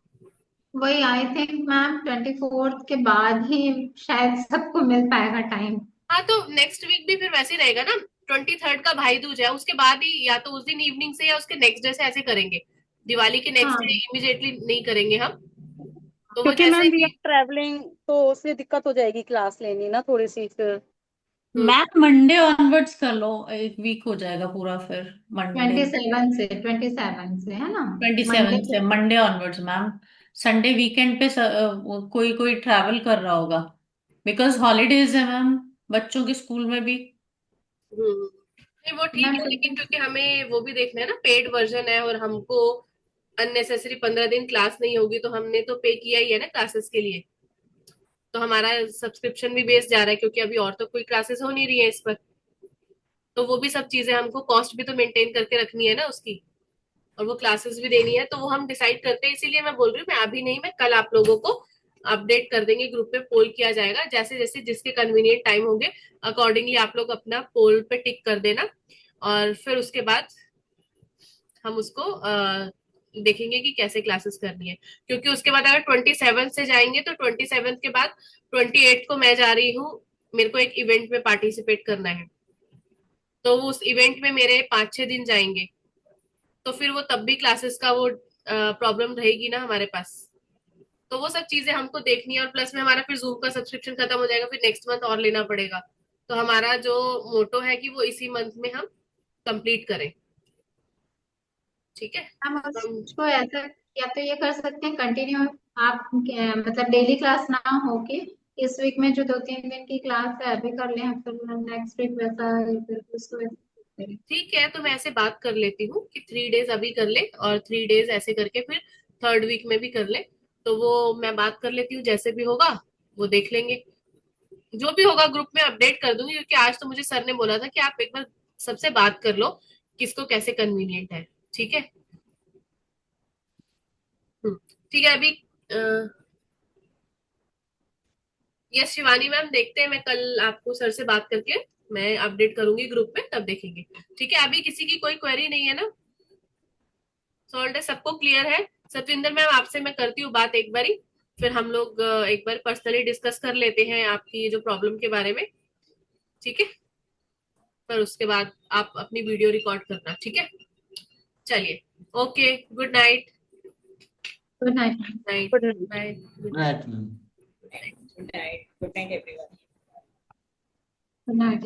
ma'am 24th के बाद ही शायद सबको मिल पाएगा टाइम। हाँ, तो नेक्स्ट वीक भी फिर वैसे ही रहेगा ना, 23rd का भाई दूज है, उसके बाद ही, या तो उस दिन इवनिंग से या उसके नेक्स्ट डे से ऐसे करेंगे, दिवाली के नेक्स्ट डे हाँ, इमिडिएटली नहीं करेंगे हम, तो वो क्योंकि जैसे मैम वी आर ही। ट्रैवलिंग, तो उससे दिक्कत हो जाएगी क्लास लेनी ना थोड़ी सी फिर। मैथ मंडे ऑनवर्ड्स कर लो, एक वीक हो जाएगा पूरा फिर। मंडे 27 से है ना? 27 मंडे से को। Monday onwards ma'am. Sunday weekend पे कोई कोई ट्रैवल कर रहा होगा, बिकॉज हॉलीडेज है मैम बच्चों के स्कूल में भी। नहीं वो ठीक मैम है, फिर लेकिन क्योंकि हमें वो भी देखना है ना, पेड वर्जन है, और हमको अननेसेसरी 15 दिन क्लास नहीं होगी, तो हमने तो पे किया ही है ना क्लासेस के लिए, तो हमारा सब्सक्रिप्शन भी बेस जा रहा है, क्योंकि अभी और तो कोई क्लासेस हो नहीं रही है इस पर, तो वो भी सब चीजें हमको, कॉस्ट भी तो मेंटेन करके रखनी है ना उसकी, और वो क्लासेस भी देनी है, तो वो हम डिसाइड करते हैं। इसीलिए मैं बोल रही हूँ, मैं अभी नहीं, मैं कल आप लोगों को अपडेट कर देंगे, ग्रुप पे पोल किया जाएगा, जैसे जैसे जिसके कन्वीनियंट टाइम होंगे अकॉर्डिंगली आप लोग अपना पोल पे टिक कर देना, और फिर उसके बाद हम उसको देखेंगे कि कैसे क्लासेस करनी है। क्योंकि उसके बाद अगर 27 से जाएंगे तो 27 के बाद 28 को मैं जा रही हूँ, मेरे को एक इवेंट में पार्टिसिपेट करना है, तो उस इवेंट में मेरे 5-6 दिन जाएंगे, तो फिर वो तब भी क्लासेस का वो प्रॉब्लम रहेगी ना हमारे पास। तो वो सब चीजें हमको देखनी है, और प्लस में हमारा फिर जूम का सब्सक्रिप्शन खत्म हो जाएगा, फिर नेक्स्ट मंथ और लेना पड़ेगा। तो हमारा जो मोटो है कि वो इसी मंथ में हम कंप्लीट करें, ठीक है। हम उसको ऐसा या तो ये कर सकते हैं कंटिन्यू, आप मतलब डेली क्लास ना हो के इस वीक में जो 2-3 दिन की क्लास है अभी कर लें, फिर नेक्स्ट वीक वैसा फिर उसको वैसा करें। ठीक है, तो मैं ऐसे बात कर लेती हूँ कि 3 डेज अभी कर ले और 3 डेज ऐसे करके फिर थर्ड वीक में भी कर ले। तो वो मैं बात कर लेती हूँ, जैसे भी होगा वो देख लेंगे, जो भी होगा ग्रुप में अपडेट कर दूंगी। क्योंकि आज तो मुझे सर ने बोला था कि आप एक बार सबसे बात कर लो किसको कैसे कन्वीनियंट है, ठीक है। ठीक है। अभी यस शिवानी मैम, देखते हैं, मैं कल आपको सर से बात करके मैं अपडेट करूंगी ग्रुप में, तब देखेंगे। ठीक है, अभी किसी की कोई क्वेरी नहीं है ना, सॉल्व है, सबको क्लियर है। सतविंदर मैम आपसे मैं करती हूँ बात एक बारी, फिर हम लोग एक बार पर्सनली डिस्कस कर लेते हैं आपकी जो प्रॉब्लम के बारे में, ठीक है। पर उसके बाद आप अपनी वीडियो रिकॉर्ड करना, ठीक है। चलिए, okay, good night. Good night. Night, good night. Bye. Right ma'am. Good night everyone. Good night.